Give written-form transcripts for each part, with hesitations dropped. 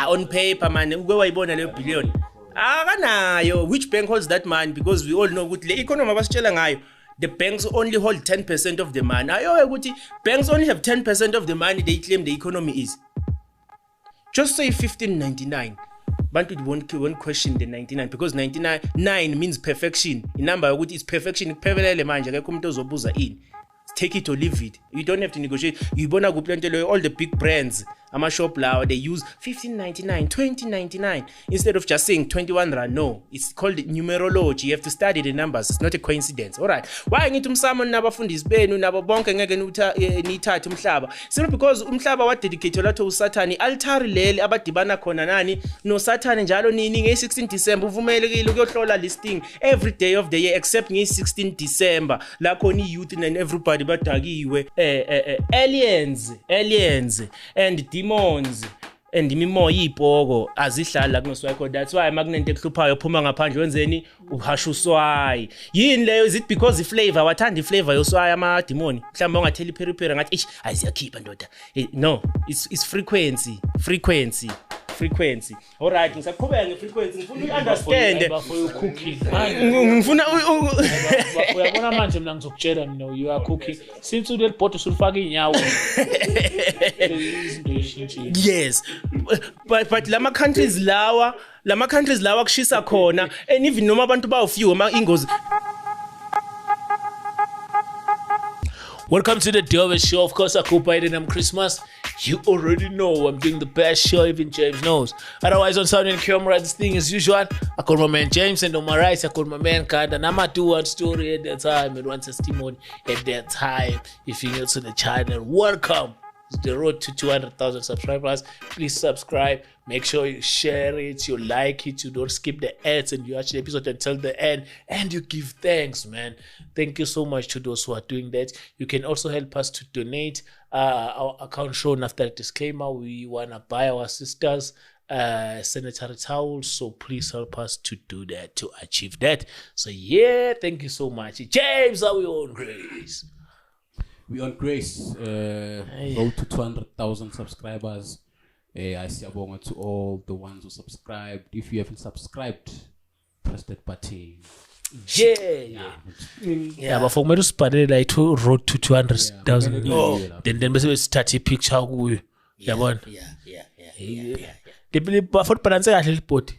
On paper man uke wayibona le billion akanayo. Which bank holds that money? Because we all know ukuthi le economy abasitshela ngayo the banks only hold 10% of the money. Ayo ukuthi banks only have 10% of the money they claim the economy is. Just say 1599. Bantu won't question the 99 because 99 means perfection. The number ukuthi is perfection kuphelele manje akekho umuntu ozobuza ini. Take it or leave it. You don't have to negotiate. You bona kuphi all the big brands ama shop lawa they use 1599 2099 instead of just saying 21 rand. No, it's called numerology. You have to study the numbers. It's not a coincidence. All right, why ngithi umsamo nabafundisi benu nabo bonke ngeke nithathe umhlaba simply because umhlaba wa dedicate latho usathani altari leli abadibana khona nani no sathani njalo nini nge16 December uvumelekile ukuyohlola listing every day of the year except nge16 December la khona youth and everybody badakiwe aliens and demons and imimoya ibhoko azihlala kunoswayiko. That's why makunento ekuhluphayo phuma ngaphandle wenzeni uhasha uswayi yini leyo. Is it because the flavor wathanda iflavor yoswayi ama demon mhlawumbe ungatheli peri ngathi ayiyakhipha ndoda? No, it's frequency. All right, ngisaqhubeka ngefrequency ngifuna understand ngifuna uyabona manje mina ngizokutshela mina you are cooking since uleli bottle sulifaka inyawo. Yes, but lama countries lawa kushisa khona and even noma abantu bawufew ingozi. Welcome to the Dove Show. Of course, I cooperated on Christmas. You already know I'm doing the best show, even James knows. Otherwise, on Sound and Camera, this thing as usual. I call my man James, and on my right, I call my man Kad. And I'm do one story at that time and one testimony at that time. If you're new to the channel, welcome. It's the road to 200,000 subscribers. Please subscribe. Make sure you share it, you like it, you don't skip the ads, and you watch the episode until the end, and you give thanks, man. Thank you so much to those who are doing that. You can also help us to donate. Our account shown after the disclaimer. We want to buy our sisters sanitary towels, so please help us to do that, to achieve that. So yeah, thank you so much. James, are we on Grace? We on Grace, go to 200,000 subscribers. I see about to all the ones who subscribed. If you haven't subscribed, press that button. Yeah, but for me to spare like to road to 200,000. Then we start a picture with yeah. The for balance a little pot.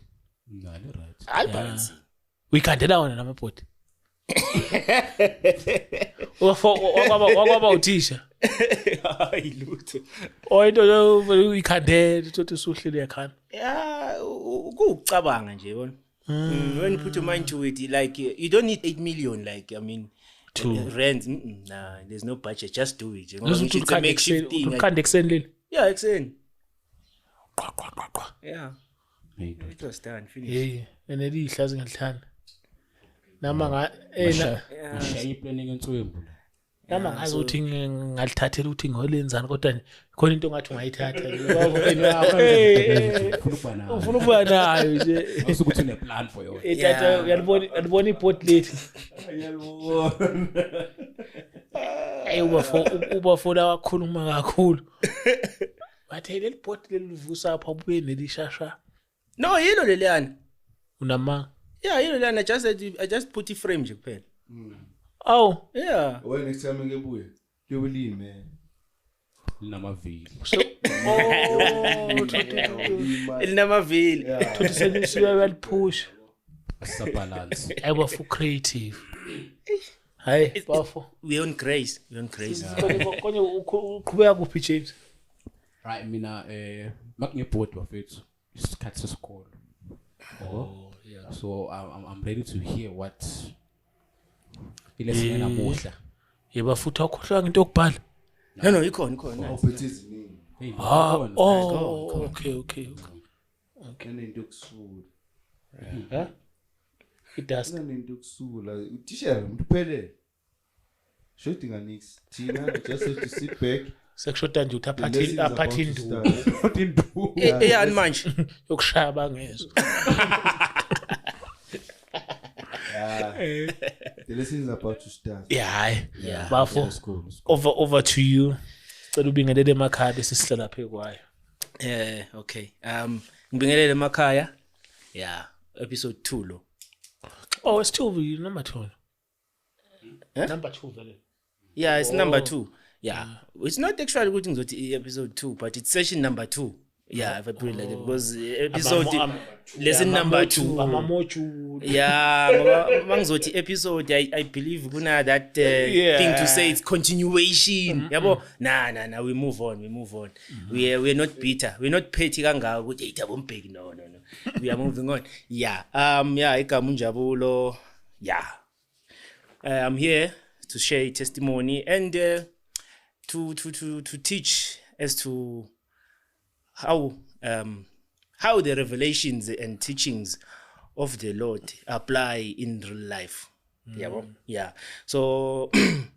No, right. I'll balance. We can't do that on another pot. What about teacher? Oh, don't we can't dare to social account. Yeah, ukucabanga nje yona. When you put your mind to it, like you don't need 8 million, like I mean, rent. Nah, there's no budget. Just do it. You know, it's a makeshift thing. You can't extend it. Yeah, extend. Yeah. It was done. Finished. Yeah, and then he has ngihlana. Nama Shayi planning into nama ngazothi ngalithathela ukuthi ngolenzani kodwa khona into ngathi ungayithatha ufuna ukuba nayo nje ukuthi une plan for yona ethatha uyalibona iport leti ubafuna wakhuluma kakhulu bathe leli port lelivusa apha ubuye nelishasha no yilo leliyana unama yeah yilo leliyana I just put it frame nje kuphela. Oh yeah. Well, next time ngibuye yobulime linamavili. So linamavili. To the well push. It's a balance. I was for creative. Hi, powerful. We on grace. Konye uqhubeka kuphi James? Right, mina makungebhodi wafethu isikhathi sesikole. Oh yeah. So I'm ready to hear what ilesine namuhla. Yeba futhi akhohlwa into yokubhala. No ikhona. Ophethe iziningi. Okay. Kanento yokusula. Huh? It does. Kanento yokusula. Uthisha umphelele. Shouldinga nix. Thina just have to sit back. Sekushoda nje uthi aphathi induku. Induku. Yeah manje yokushaya bangezwe. The lesson is about to start. Yeah. Bafo. Over to you. Cela ubingelele emakhadi sisihlala phe kwayo. Okay. Ngibingelele emakhaya. Yeah, episode 2 lo. Oh, it's still number 2. Eh? Number 2 vele. Yeah, it's number 2. Yeah. It's not actually ukuthi ngizothi episode 2, but it's session number 2. Yeah, if I put it like that, because episode lesson number 2. Amamochu. Yeah, ngoba mangizothi episode I believe kuna that thing to say it's continuation. Yabo? Nah, we move on. We're not bitter. We're not petty kangaka ukuthi ithabo mbeki. No. We are moving on. Yeah. Igama uNjabulo. Yeah. I'm here to share testimony and to teach as to how the revelations and teachings of the Lord apply in real life. Yeah. So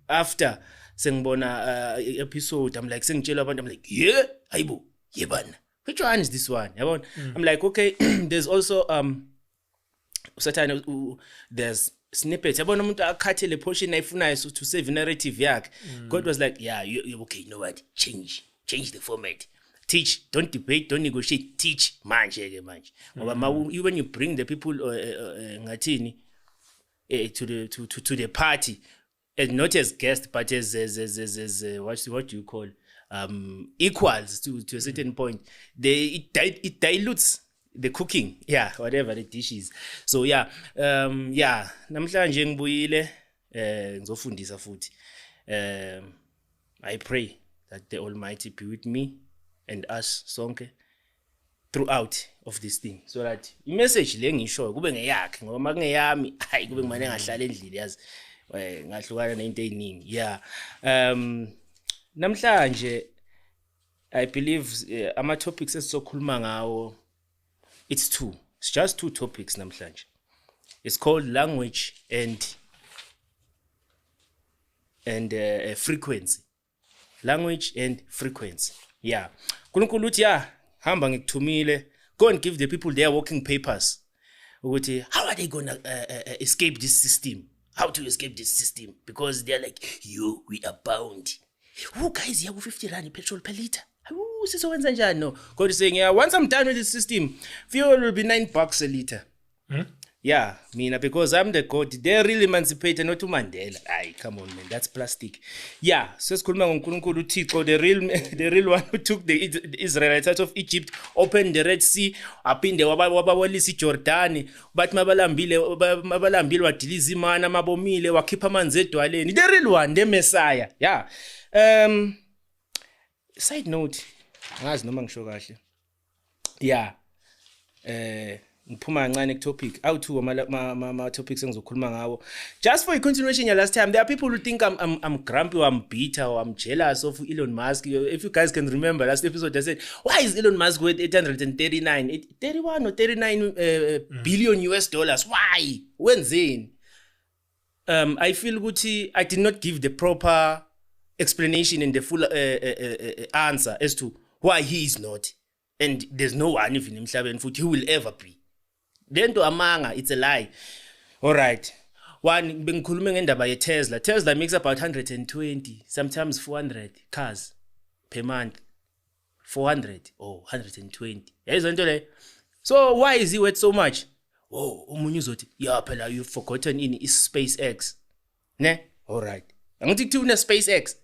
after sengibona episode, I'm like sengitshela abantu, I'm like, yeah, hayibo, yebana. Which one is this one? I'm like, okay, there's also certain there's snippets. Yabona umuntu akhathe le portion ayifunayo to save narrative yakhe. God was like, yeah, you okay, you know what? Change the format. Teach, don't debate, don't negotiate, teach manje. Ngoba when you bring the people ngathini to the party, and not as guests but as what do you call equals to a certain point, it dilutes the cooking, whatever the dish is. So namhlanje ngibuyile ngizofundisa futhi. I pray that the Almighty be with me and us sonke throughout of this thing, so that i-message le ngisho kube ngeyakhe, ngoba makungeyami hayi kube ngimane ngahlala endlini yazi ngahlukana nento eziningi. Namhlanje I believe ama topics esizokhuluma ngawo, it's just two topics namhlanje. It's called language and frequency. Language and frequency. Yeah. Kunkulu uthi hamba ngikuthumile, go and give the people their working papers. Ukuthi how are they going to escape this system? How to escape this system? Because they're like, we are bound. Guys, you have 50 rand petrol per liter. Sizowenza njani? No. God is saying, once I'm done with this system, fuel will be $9 a liter. Yeah, mina, because I'm the God. They're really emancipated, not to Mandela. Ay, come on, man, that's plastic. Yeah, so sikhuluma ngoNkulunkulu uThixo, the real one who took the Israelites out of Egypt, opened the Red Sea, aphinde wabawelisa iJordani, bathi mabalambile wadiliza imana mabomile wakhipha amanzi edwaleni. The real one, the Messiah. Yeah. Side note, ngazi noma ngisho kahle. Yeah. Ngiphuma kancane ku topic. Out ama topics engizokhuluma ngawo. Just for a continuation ya last time, there are people who think I'm grumpy or I'm bitter or I'm jealous of Elon Musk. If you guys can remember last episode, I said, why is Elon Musk worth 31 or 39 billion US dollars? Why? Wenzeni? I feel ukuthi I did not give the proper explanation and the full answer as to why he is not, and there's no one even emhlabeni futhi who will ever be. Lento amanga, it's a lie. All right. One, bengikhulume ngendaba ye Tesla. Tesla makes about 120, sometimes 400 cars per month. 400 or 120. Yayizonto le. So why is he worth so much? Oh, umunye uzothi, phela you've forgotten is SpaceX. Ne? All right. Angithi kuthi une SpaceX.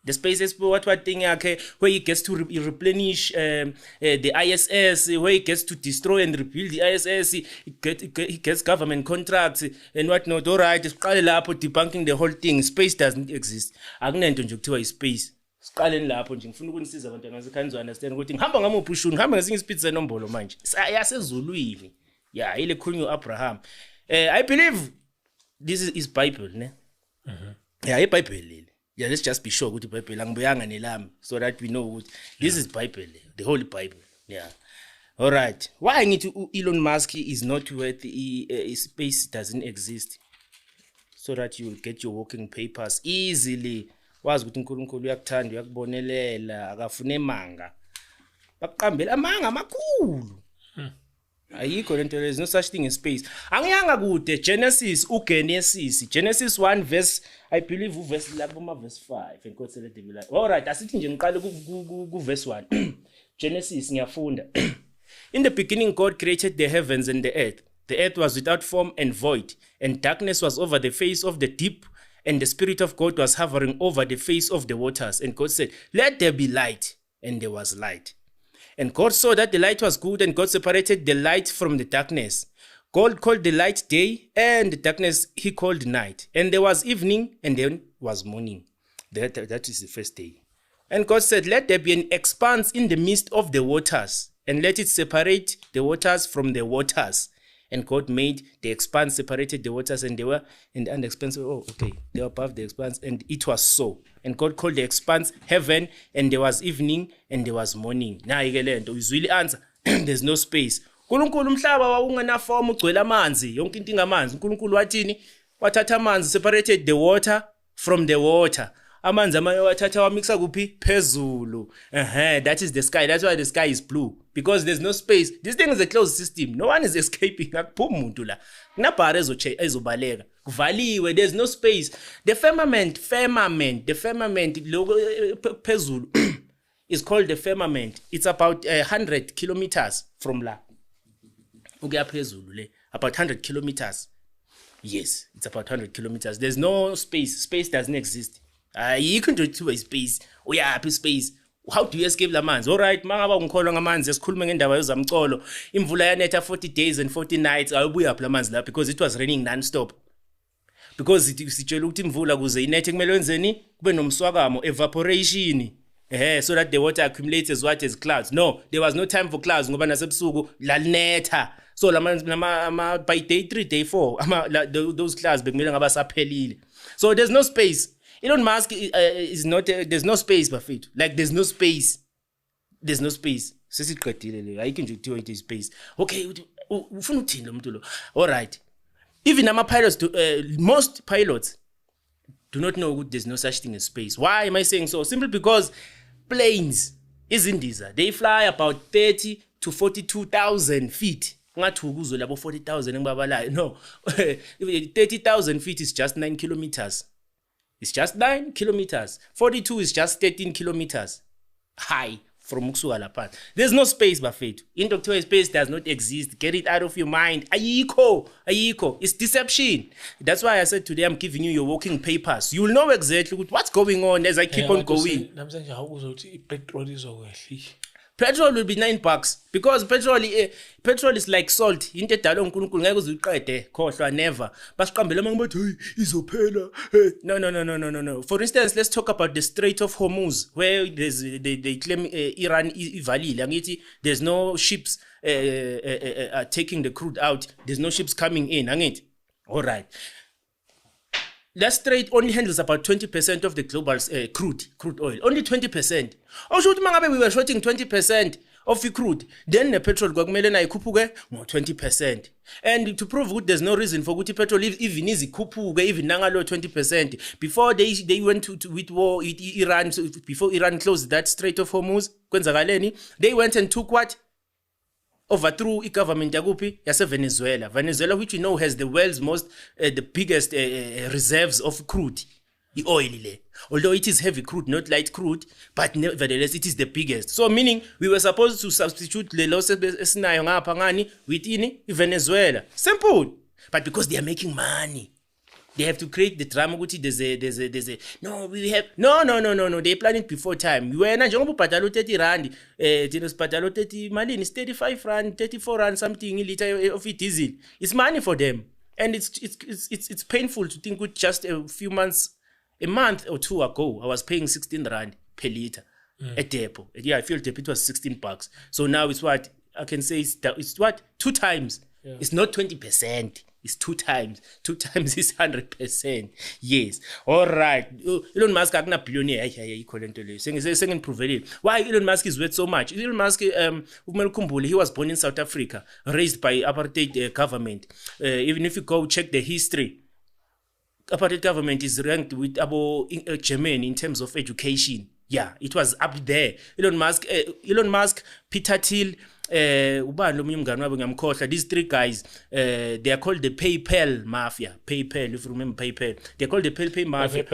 The SpaceX what thing yakhe where he gets to replenish the ISS, where he gets to destroy and rebuild the ISS, he gets government contracts and whatnot. All right, siqale lapho debunking the whole thing. Space doesn't exist. Akunento nje kuthiwa ispace. Siqaleni lapho nje ngifuna ukunisiza abantu ngasekhaya understand ukuthi ngihamba ngamuphi ushuni, ngihamba ngesinye isipitsi senombolo manje. Yasezulwini. Yeah, ile khulunywa Abraham. I believe this is Bible, ne? Yeah, iBible leli. Yeah, let's just be sure ukuthi iBible angibuyanga nelami, so that we know this is Bible, the Holy Bible. Yeah. All right. Why ngithi Elon Musk is not worth space doesn't exist, so that you will get your working papers easily. Wazi ukuthi uNkulunkulu uyakuthanda, uyakubonelela, akafune emanga. Baqambela amanga amakhulu. Ayikho lento, there's no such thing in space. Angiyanga kude Genesis Genesis 1 verse, I believe verse lapho verse 5 enkosi le devil. All right, asithi nje ngiqale ku verse 1. Genesis ngiyafunda. In the beginning God created the heavens and the earth. The earth was without form and void, and darkness was over the face of the deep, and the Spirit of God was hovering over the face of the waters. And God said, "Let there be light," and there was light. And God saw that the light was good, and God separated the light from the darkness. God called the light day, and the darkness he called night. And there was evening, and then was morning. That is the first day. And God said, "Let there be an expanse in the midst of the waters, and let it separate the waters from the waters." And God made the expanse, separated the waters, and they were in the expanse. Oh, okay. They were above the expanse, and it was so. And God called the expanse heaven, and there was evening, and there was morning. Now you get it. Is really answer. There's no space. uNkulunkulu umhlaba wawungenaform ugcwele amanzi, yonke into ingamanzi. uNkulunkulu wathini? Wathatha amanzi, separated the water from the water. Amanzi amanye wathatha wamixa kuphi? Phezulu. That is the sky. That's why the sky is blue, because there's no space. This thing is a closed system. No one is escaping. Akuphumi umuntu la. Kunabhara ezobaleka. Kuvaliwe. There's no space. The firmament phezulu is called the firmament. It's about 100 kilometers from la. Ukuya phezulu le. About 100 kilometers. Yes, it's about 100 kilometers. There's no space. Space doesn't exist. You can do it to a space. Uyaphi space? How do you escape la manzi? All right, mangaba ungikholwa ngamanzi esikhuluma ngendaba yozamcolo. Imvula yanetha 40 days and 40 nights. Awubuya phela amanzi la because it was raining non-stop. Because sitshela ukuthi imvula kuze inethe kumele wenzeni? Kube nomswakamo, evaporation. So that the water accumulates as what as clouds. No, there was no time for clouds ngoba nasebusuku lalinetha. So by day 3, day 4, those clouds bekumele ngaba saphelile. So there's no space. Elon Musk is not there's no space bafethu. Like there's no space. There's no space. Sesiqedile le. Ayikho nje ukuthiwa into space. Okay, ufuna ukuthini lo muntu lo? All right. Even pilots most pilots do not know there's no such thing as space. Why am I saying so? Simply because planes izindiza, they fly about 30 to 42,000 feet. Ungathuka uzwe labo 40,000 engibabalayo. No. 30,000 feet is just 9 kilometers. It's just 9 kilometers. 42 is just 13 kilometers high from ukusuka lapha. There's no space bafethu. Into kuthiwa space does not exist. Get it out of your mind. Ayikho. It's deception. That's why I said today I'm giving you your working papers. You'll know exactly what's going on as I keep on going. Namhlanje awukuzothi ipetrol izokwehla. Petrol will be $9 because petrol is like salt. Into edala uNkulunkulu ngeke uziqede khohlwa never. Basiqambela mangibathi hey izophela. No. For instance, let's talk about the Strait of Hormuz where they claim Iran ivalile. Angithi there's no ships taking the crude out. There's no ships coming in. Angithi. All right. That strait only handles about 20% of the global crude oil. Only 20%. Also, we were shorting 20% of the crude. Then the petrol kwakumele na ikhuphuke ngo 20%. And to prove good, there's no reason for good petrol even is ikhuphuke even nangalo 20%. Before they went to with war with Iran, so before Iran closed that Strait of Hormuz, kwenzakaleni, they went and took what? Overthrew the government yakuphi yase Venezuela, which we know has the world's the biggest reserves of crude, the oil le. Although it is heavy crude, not light crude, but nevertheless it is the biggest. So meaning we were supposed to substitute le loss esinayo ngapha ngani with Venezuela. Simple, but because they are making money. They have to create the drama ukuthi there's a no we have no they planned it before time. Wena njengoba ubhadala u30 rand thina sibhadala u30 malini 35 rand 34 rand something liter of diesel. It's money for them, and it's painful to think with just a month or two ago I was paying 16 rand per liter at depot. Yeah, I feel depot it was $16. So now it's what I can say it's what 2 times. Yeah. It's not 20%. It's 2 times. 2 times is 100%. Yes. All right. Elon Musk akuna billionaire. Ikho lento leyo. Sengiprovele. Why Elon Musk is worth so much? Elon Musk ukumele ukhumbule he was born in South Africa, raised by apartheid government. Even if you go check the history, apartheid government is ranked with Germany in terms of education. Yeah, it was up there. Elon Musk, Peter Thiel, ubani lo munye umngane wabo ngiyamkhohlwa, these three guys, they are called the PayPal mafia. PayPal, if you remember PayPal, they're called the PayPal mafia.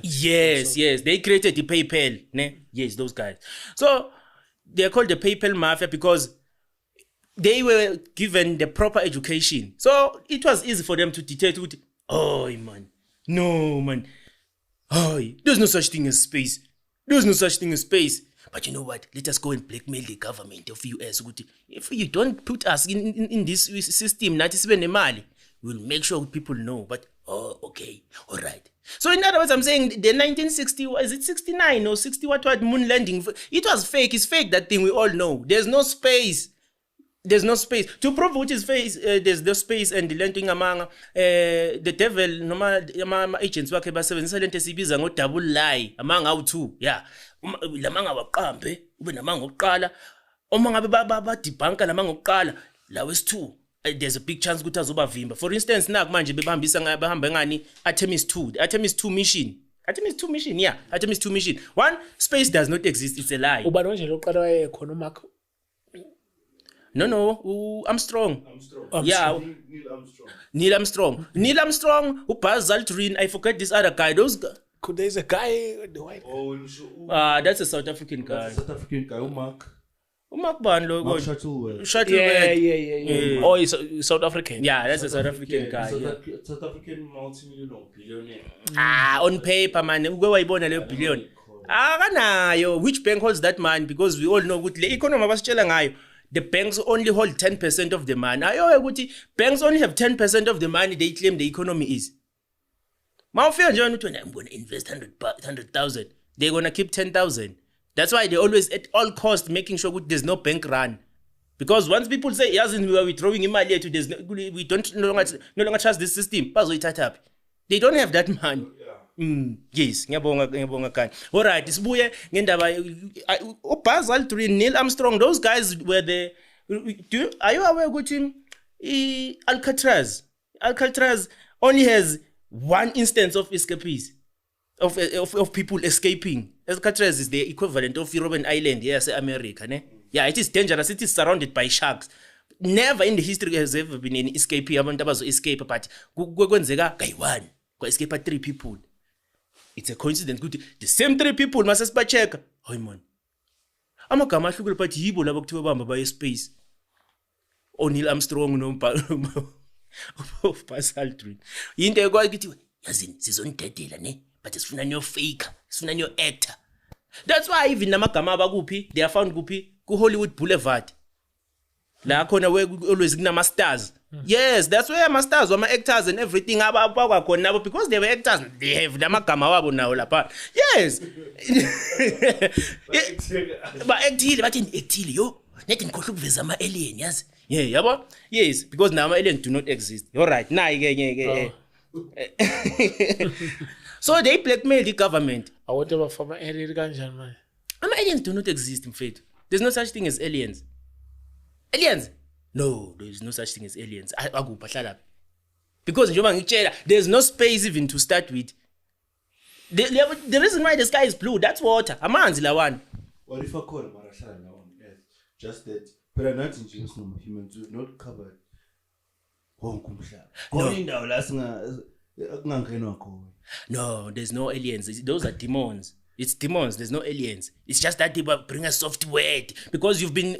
Yes, they created the PayPal, ne? Yes, those guys. So they are called the PayPal mafia because they were given the proper education. So it was easy for them to detect, oh man, no man, oh, there's no such thing as space. There's no such thing as space. But you know what? Let us go and blackmail the government of US. If you don't put us in this system, we'll make sure people know. But, oh, okay, all right. So in other words, I'm saying the 1960, is it 69 or 60 what moon landing? It was fake. It's fake, that thing we all know. There's no space. There's no space. To prove which is space, there's no space and the landing among the devil, normal agents, wake basebenzisa lento esibiza ngo double lie among our two. Yeah. Lamanga waqambe, ube namanga oqala. Uma ngabe ba-debunka lamanga oqala, la wesi-2, there's a big chance ukuthi azobavimba. For instance, naku manje behamba ngani Artemis 2, the Artemis 2 mission. Artemis 2 mission, yeah. Artemis 2 mission. One, space does not exist, it's a lie. Ubani nje loqala wayekhona uMark? No, Armstrong. Yeah. Neil Armstrong. Neil Armstrong, Buzz Aldrin, I forget this other guy. Those guys. There's a guy, the white. That's a South African guy. Mark Banlo. Shuttleworth. Yeah. Oh, he's South African. Yeah, that's a South African guy. South African multi-million or billionaire. On paper, man. Where wayibona leyo billion? Akanayo. Which bank holds that money? Because we all know ukuthi le economy abasitshela ngayo. The banks only hold 10% of the money. Banks only have 10% of the money they claim the economy is. I'm going to invest 100,000. They're going to keep 10,000. That's why they always, at all costs, making sure there's no bank run. Because once people say, yes, we're throwing him money, we don't no longer trust this system. They don't have that money. Yes, ngiyabonga kanye. All right, sibuye ngendaba Buzz Aldrin, Neil Armstrong, those guys were the are you aware ukuthi Alcatraz only has one instance of escapees of people escaping. Alcatraz is the equivalent of Robben Island, yes, America, ne? Yeah, it is dangerous. It is surrounded by sharks. Never in the history has ever been an escapee abantu abazo escape, but kwenzeka kayi-1 kwa escape 3 people. It's a coincidence. Good. The same 3 people must have check. Oh man. Amagama ahlukile but yibo labo kuthiwa bamba baye space. Neil Armstrong no Buzz Aldrin. Into ekwakithi yazini sizonidedela ne, but sifuna nyo fake, sifuna nyo actor. That's why even namagama abakuphi they are found kuphi ku Hollywood Boulevard. La khona where always kunama stars. Yes, that's where my stars, my actors and everything because they were actors. They have namagama wabo now lapha. Yes. But actile yo. Nethi ngikhohle ukuveza ama alien yazi. Yeah, yabo? Yes, because now aliens do not exist. You're right. Ke. So they blackmail the government. I want to from alien kanjani manje? Aliens do not exist in fact. There's no such thing as aliens. Aliens? No, there is no such thing as aliens. Because there's no space even to start with. The reason why the sky is blue, that's water. Amanzi la one. What if I call Marashal now on Earth? Just that, but I'm not in humans do not cover. No, there's no aliens. Those are demons. It's demons. There's no aliens. It's just that they bring a soft word because you've been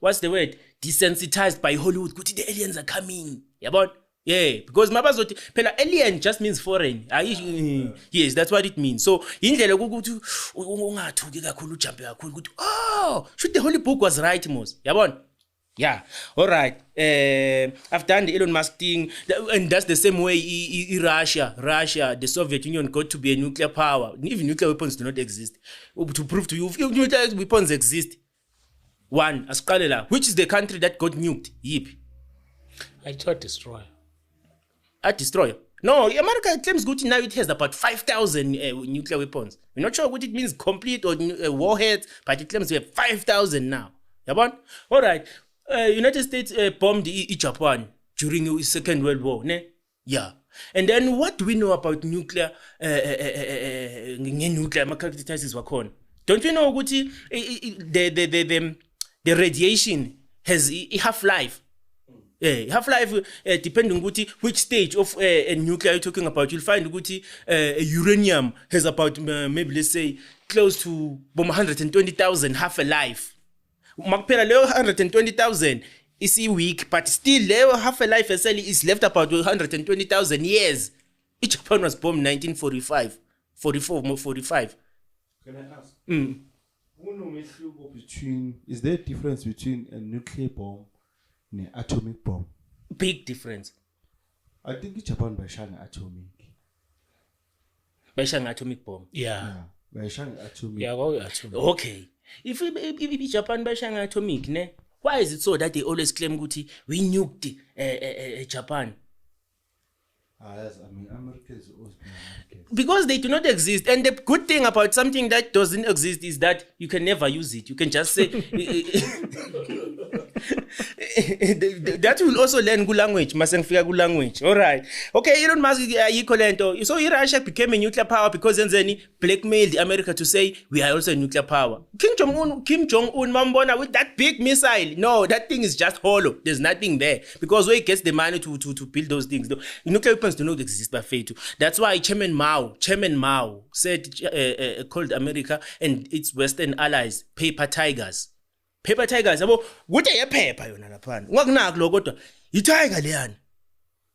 what's the word? Desensitized by Hollywood. The aliens are coming. Yeah, because mabazoti phela alien just means foreign. Yes, that's what it means. So indlela ukuthi ungathuki kakhulu ujump kakhulu ukuthi oh, should the holy book was right most. Yabona? Yeah, all right. I've done the Elon Musk thing, and that's the same way Russia, the Soviet Union got to be a nuclear power. Even nuclear weapons do not exist. To prove to you, if nuclear weapons exist, one, Asqalela, which is the country that got nuked? Yip. I thought destroyer. A destroyer? No, America claims good now it has about 5,000 nuclear weapons. We're not sure what it means, complete or warheads, but it claims we have 5,000 now. Yabon? All right. United States bombed Japan during the Second World War, ne? Yeah. And then what do we know about nuclear characteristics wakhona? Don't we know ukuthi the radiation has a half-life. Half-life depending on which stage of a nuclear you're talking about. You'll find uranium has about maybe let's say close to 120,000 half-a-life. Makpela leyo 120,000 is weak, but still leyo half-a-life is left about 120,000 years. Japan was bombed in 1945, 45. Can I ask? Is there a difference between a nuclear bomb and an atomic bomb? Big difference. I think Japan bayishanga atomic. Bayishanga atomic bomb. Yeah. Bayishanga atomic. Yeah, go atomic. Okay. If Japan bayishanga atomic, ne? Why is it so that they always claim kuti we nuked Japan? Yes, I mean Americans always been Americans. Because they do not exist. And the good thing about something that doesn't exist is that you can never use it. You can just say that will also learn good language. Masengfika good language. All right. Okay, Elon Musk equivalent. So Russia became a nuclear power because then blackmailed America to say we are also a nuclear power. Kim Jong-un mambona with that big missile. No, that thing is just hollow. There's nothing there. Because where he gets the money to build those things. The nuclear weapons do not exist by fate. That's why Chairman Mao said called America and its Western allies paper tigers. Paper tigers, yabo kude yephepha yona laphana. Ungakunaki lo kodwa i-tiger leyana.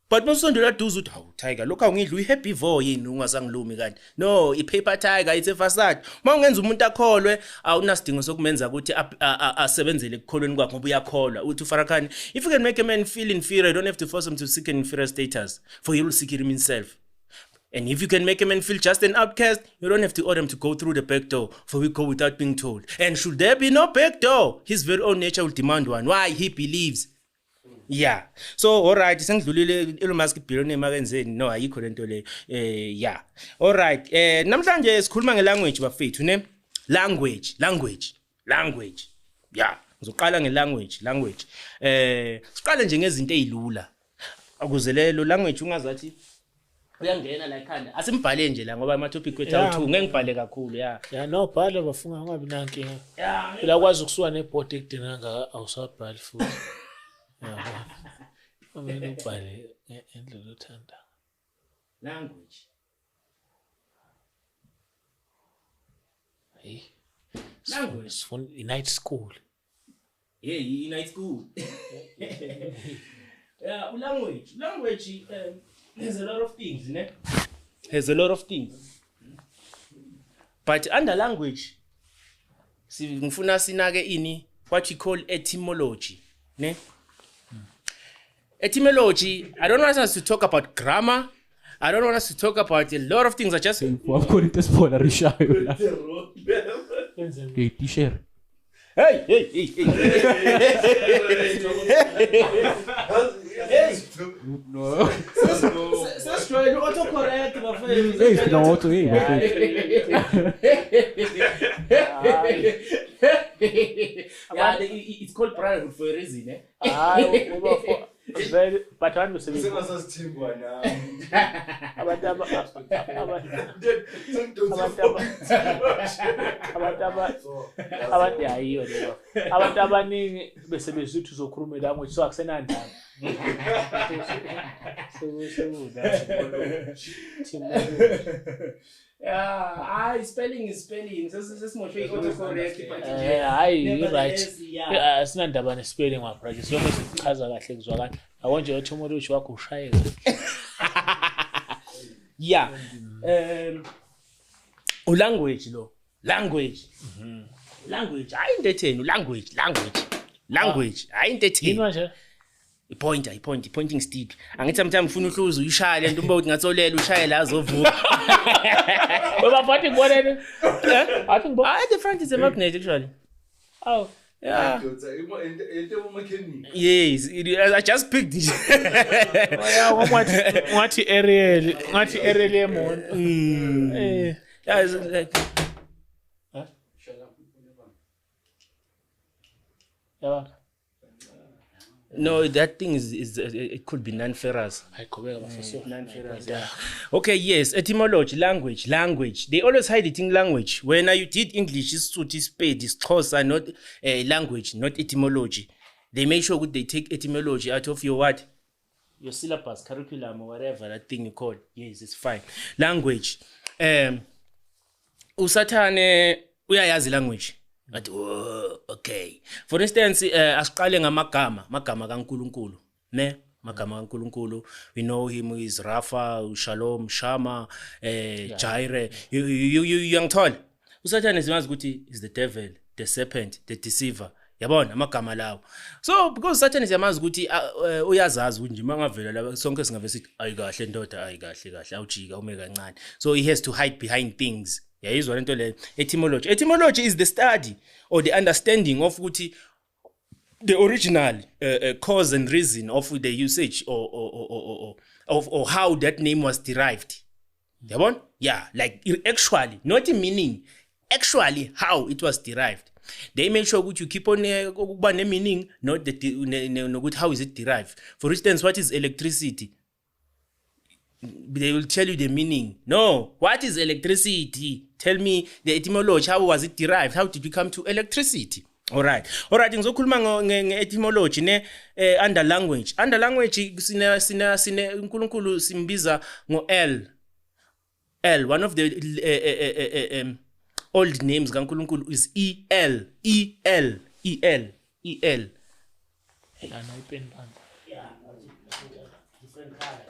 But masondela duze uthi hawu tiger lokho awungidla uyi-herbivore yini ungasangilumi kanti. No, i-paper tiger it's a facade. Mawungenza umuntu akholwe awunasidingo sokumenza ukuthi asebenzele ekukholweni kwakhe ngoba uyakholwa. Uthi Farrakhan, if you can make a man feel inferior, you don't have to force him to seek an inferior status, for he will seek it himself. And if you can make a man feel just an outcast, you don't have to order him to go through the back door, for we go without being told. And should there be no back door, his very own nature will demand one. Why? He believes. Yeah. So, alright, sengidlulile Elon Musk billionaire makenzeni. No, ayikho lento le. Yeah. Alright. Namhlanje sikhuluma ngelanguage bafethu, ne? Language. Yeah. Ngizoqala ngelanguage. Siqale nje ngezinto ezilula. Akuze lelo language ungazathi uyangena la ekhanda asimbhale nje la ngoba ama topic wethu awuthu ngeke ngibhale kakhulu ya no bhala bafunga ungabi nankinga ya phela kwazi ukusuka nebhodi ekudina ngaka awusabhali futhi ya amene ubhale endlela othanda language sifunda night school night school yeah language has a lot of things, ne? But under language, ngifuna sinake ini what we call etymology, ne? Etymology, I don't want us to talk about grammar. I don't want us to talk about a lot of things. I just Wamkhona spoiler ishayo la. Hey, t-shirt. Hey. No. Let's try to autocorrect, my friend. Hey, it's no auto, hey. Yeah, it's called parenthood for a reason, eh? Very, but one was abantu abaningi bese bezithi uzokhuluma language so akusenandaba Yeah, spelling is spelling. So this more autocorrect. You're right. Asinandaba ne-spelling wa practice. Lokho sichaza kahle kuzwakala. Awonje etymology wakho ushayeka. Yeah. Language lo. Language. Language. Ayinto etheni language. Ayinto etheni. Yini manje? Pointing stick. Angithi sometimes ufuna uhluza uyishaya lento umba uthi ngatsolela ushaye la azovuka. Baba bathi ngibonene. I think the front is a magnet actually. Oh. Yeah. Yes, I just picked it. Ngathi Ariel yemoto. Yeah, it's like Yeah. No, that thing is it could be non-ferrous. Hayiqhubeka bafisa. Non-ferrous, yeah. Okay, yes, etymology, language. They always hide it in language. When you did English, Sotho, Spade, Xhosa, not language, not etymology. They make sure they take etymology out of your what? Your syllabus, curriculum, or whatever that thing you call. Yes, it's fine. Language. Usathane uyayazi language. But okay. For instance, asiqale ngamagama kaNkulunkulu, ne? Magama kaNkulunkulu. We know him is Rafa, Shalom, Shama, Jireh. You young tall. Usathane simazi ukuthi is the devil, the serpent, the deceiver. Yabona amagama lawo. So because Satan siyamazi ukuthi uyazazi nje mangavela la sonke singave sithi ayikahle ndoda ayikahle awujika ume kancane. So he has to hide behind things. Yayizwa lento le etymology. Etymology is the study or the understanding of ukuthi the original cause and reason of the usage or how that name was derived. Yabona? Yeah, like actually not in meaning, actually how it was derived. They make sure that you keep on the meaning, not the how is it derived. For instance, what is electricity? They will tell you the meaning. No, what is electricity? Tell me the etymology. How was it derived? How did you come to electricity? All right. Ngizokhuluma nge-etymology under language. Under language sine uNkulunkulu simbiza ngo-L. One of the old names kaNkulunkulu is E-L. Yeah, Different color.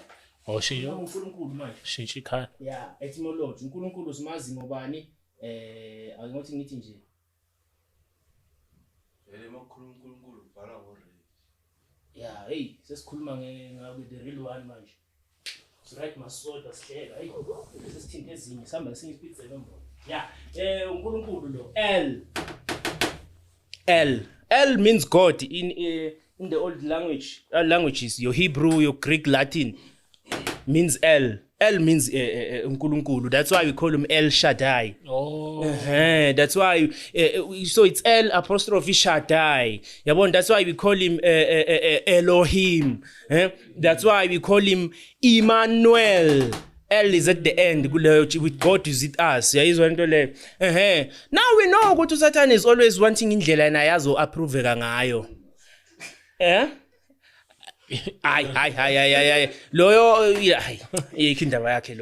Oh, shinyo. uNkulunkulu manje. Shintsha ikhaya. Yeah, etymology. uNkulunkulu simazi ngobani? Angithi ngithi nje. Yeah, hey, sesikhuluma ngabe the real one manje. Right masoda sihlela. Hey, sesithinta ezinye sihamba singipizza nombolo. Yeah, uNkulunkulu lo L means God in the old language. Languages, your Hebrew, your Greek, Latin means L. L means uNkulunkulu. That's why we call him El Shaddai. Oh. That's why so it's L apostrophe Shaddai. Yabona, that's why we call him Elohim. That's why we call him Emmanuel. L is at the end with God is with us. Now we know ukuthi Satan is always wanting indlela yena yazo approve ngayo. Loyo ayikho indaba yakhe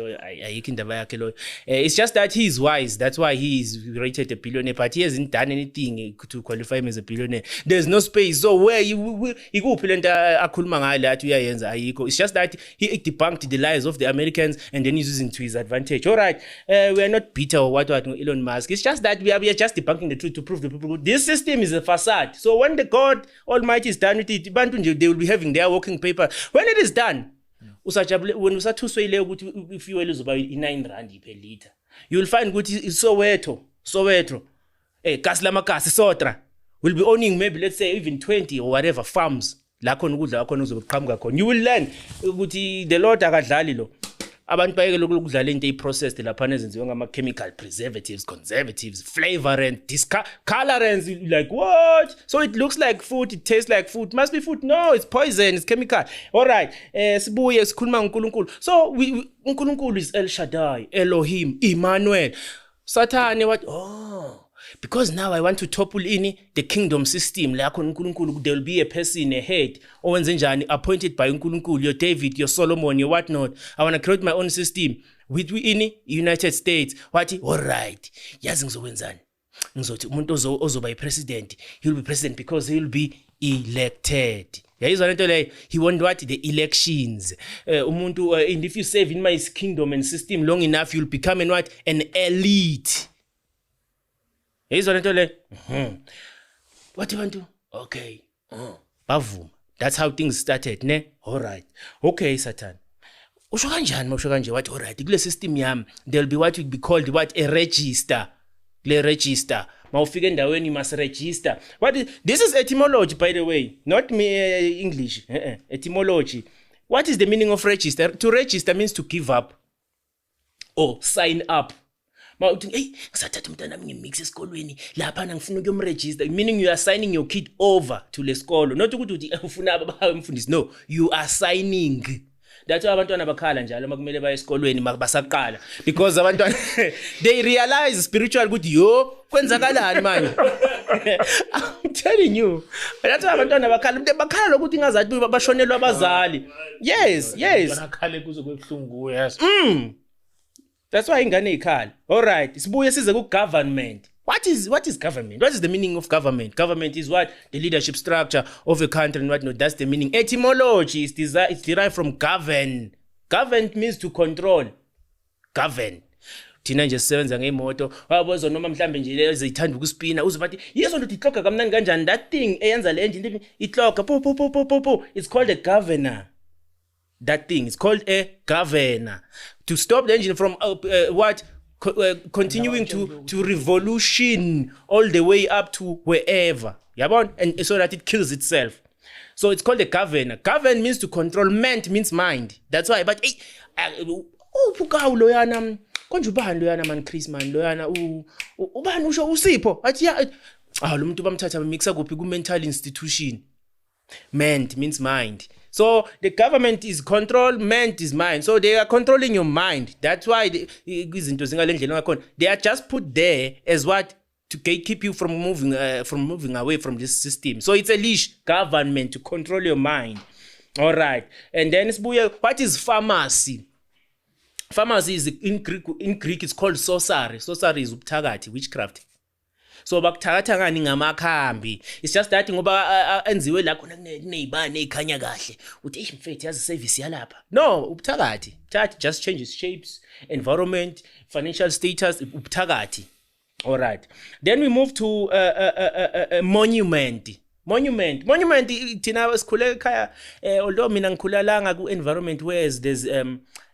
loyo. It's just that he is wise. That's why he is rated a billionaire, but he hasn't done anything to qualify him as a billionaire. There's no space. So where ikuphi lento akhuluma ngayo lathi uyayenza ayikho. It's just that he debunked the lies of the Americans and then he's using to his advantage. All right, we are not bitter or what Elon Musk. It's just that we are just debunking the truth to prove the people this system is a facade. So when the God Almighty is done with it, they will be having their working paper. When it is done, usajabule when usathuswe ile ukuthi ifuel izoba i9 per liter, you will find ukuthi Soweto gas lamakasi Sotra will be owning maybe let's say even 20 or whatever farms la khona ukudla khona uzoqhamuka khona. You will learn ukuthi the Lord akadlali lo abantu bayeke lokudlala into processed lapha nezenziwe ngama chemical preservatives, conservatives, flavorant, colorants, like what? So it looks like food, it tastes like food, must be food. No, it's poison, it's chemical. All right, sibuye sikhuluma ngoNkulunkulu. So uNkulunkulu is El Shaddai, Elohim, Emmanuel. Satan what? Oh, because now I want to topple in the kingdom system. Like uNkulunkulu, there will be a person ahead. Owenze njani appointed by uNkulunkulu, your David, your Solomon, your whatnot. I want to create my own system with in United States. What? All right. Yazi ngizokwenzani? Ngizothi umuntu ozoba president. He will be president because he will be elected. Yayizwa lento le, he won what? The elections. Umuntu and if you serve in my kingdom and system long enough, you'll become an what? An elite. Yayizwa lento le. What do you want to? Okay. Bavuma. That's how things started, ne? All right. Okay, Satan. Usho kanje what? All right. Kule system yami, there'll be what will be called what? A register. Le register. Mawufika endaweni you must register. This is etymology, by the way, not me English. Etymology. What is the meaning of register? To register means to give up or sign up. Ma uthi hey ngisathatha umntana wami ngimix esikolweni lapha ngifuna ukuyomregister, meaning you are signing your kid over to le skolo, not ukuthi uthi ufuna ababawe umfundisi. No, you are signing. That's why abantwana bakhala njalo makumele baye esikolweni basaqala, because abantwana they realize spiritual ukuthi yo kwenzakalani manje. I'm telling you, that's why abantwana bakhala ukuthi ngazathi bashonelwa abazali. Yes. Banakhale kuze kwebuhlungu yes. That's why ingane ikhala. All right, sibuye size ku government. What is government? What is the meaning of government? Government is what? The leadership structure of a country and whatnot. That's the meaning. Etymology is it's derived from govern. Govern means to control. Govern. Thina nje sisebenza ngeimoto wabozo noma mhlambe nje ezithanda ukuspina uzobathi yeso ndothi iclock kamnandi kanjani, that thing eyenza le engine iclock po it's called a governor. That thing is called a governor to stop the engine from continuing to revolution all the way up to wherever, yabona, and so that it kills itself. So it's called a governor. Govern means to control, ment means mind. That's why. But upukawu loyana konje ubani loyana man Chris man loyana ubani usho usipho athi ya lo muntu bamthatha bamixa kuphi ku mental institution. Ment means mind. So the government is control, ment is mind. So they are controlling your mind. That's why izinto zingalendlela ngakhona. They are just put there as what to keep you from moving away from this system. So it's a leash, government, to control your mind. All right. And then what is pharmacy? Pharmacy is in Greek it's called sorcery. Sorcery is ubuthakathi, witchcraft. So bakuthakatha ngani ngamakhambi. It's just that ngoba enziwe la khona kunezibane ezikhanya kahle uthi mfethu yazi service yalapha. No, ubuthakathi. That just changes shapes, environment, financial status, ubuthakathi. All right. Then we move to monument. Monument thina sikhule ekhaya, although mina ngikhulalanga ku environment where there's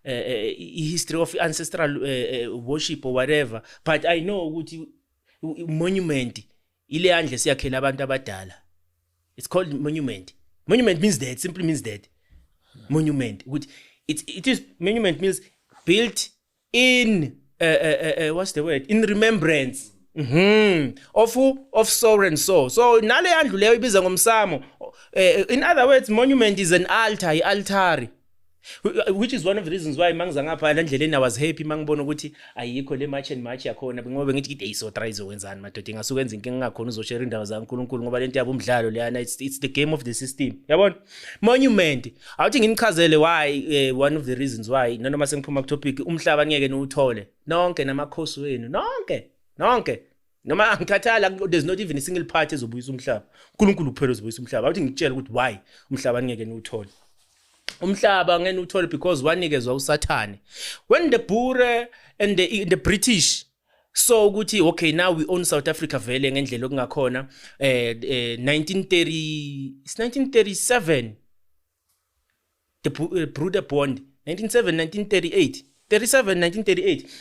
history of ancestral worship or whatever, but I know ukuthi monument ile yandle siyakhela abantu abadala. It's called monument. Monument means dead, simply means dead. Monument. It is monument means built in what's the word? In remembrance. Of who? Of so and so. So nale yandlu leyo ibiza ngomsamo. In other words, monument is an altar, altare. Which is one of the reasons why mangiza ngapha endleleni I was happy mangibona ukuthi ayikho le match and match yakhona ngoba ngithi hey so try izowenzani madoda ingasukenza inkinga ngakhona uzoshare indawo zaNkulunkulu ngoba lento yabo umdlalo leyana it's the game of the system, yabona. Monument awuthi nginichazele why one of the reasons why noma sengiphuma ku topic umhlaba ngeke niwuthole nonke namakhosi wenu nonke noma angithathala there's not even a single party ezobuyisa umhlaba. uNkulunkulu kuphela uzobuyisa umhlaba. Awuthi ngitshela ukuthi why umhlaba ngeke niwuthole. Umhlaba ngene uthole because wanikezwa uSathane. When the Boer and the British saw ukuthi okay now we own South Africa vele ngendlela okungakhona 1937 the Broederbond 1938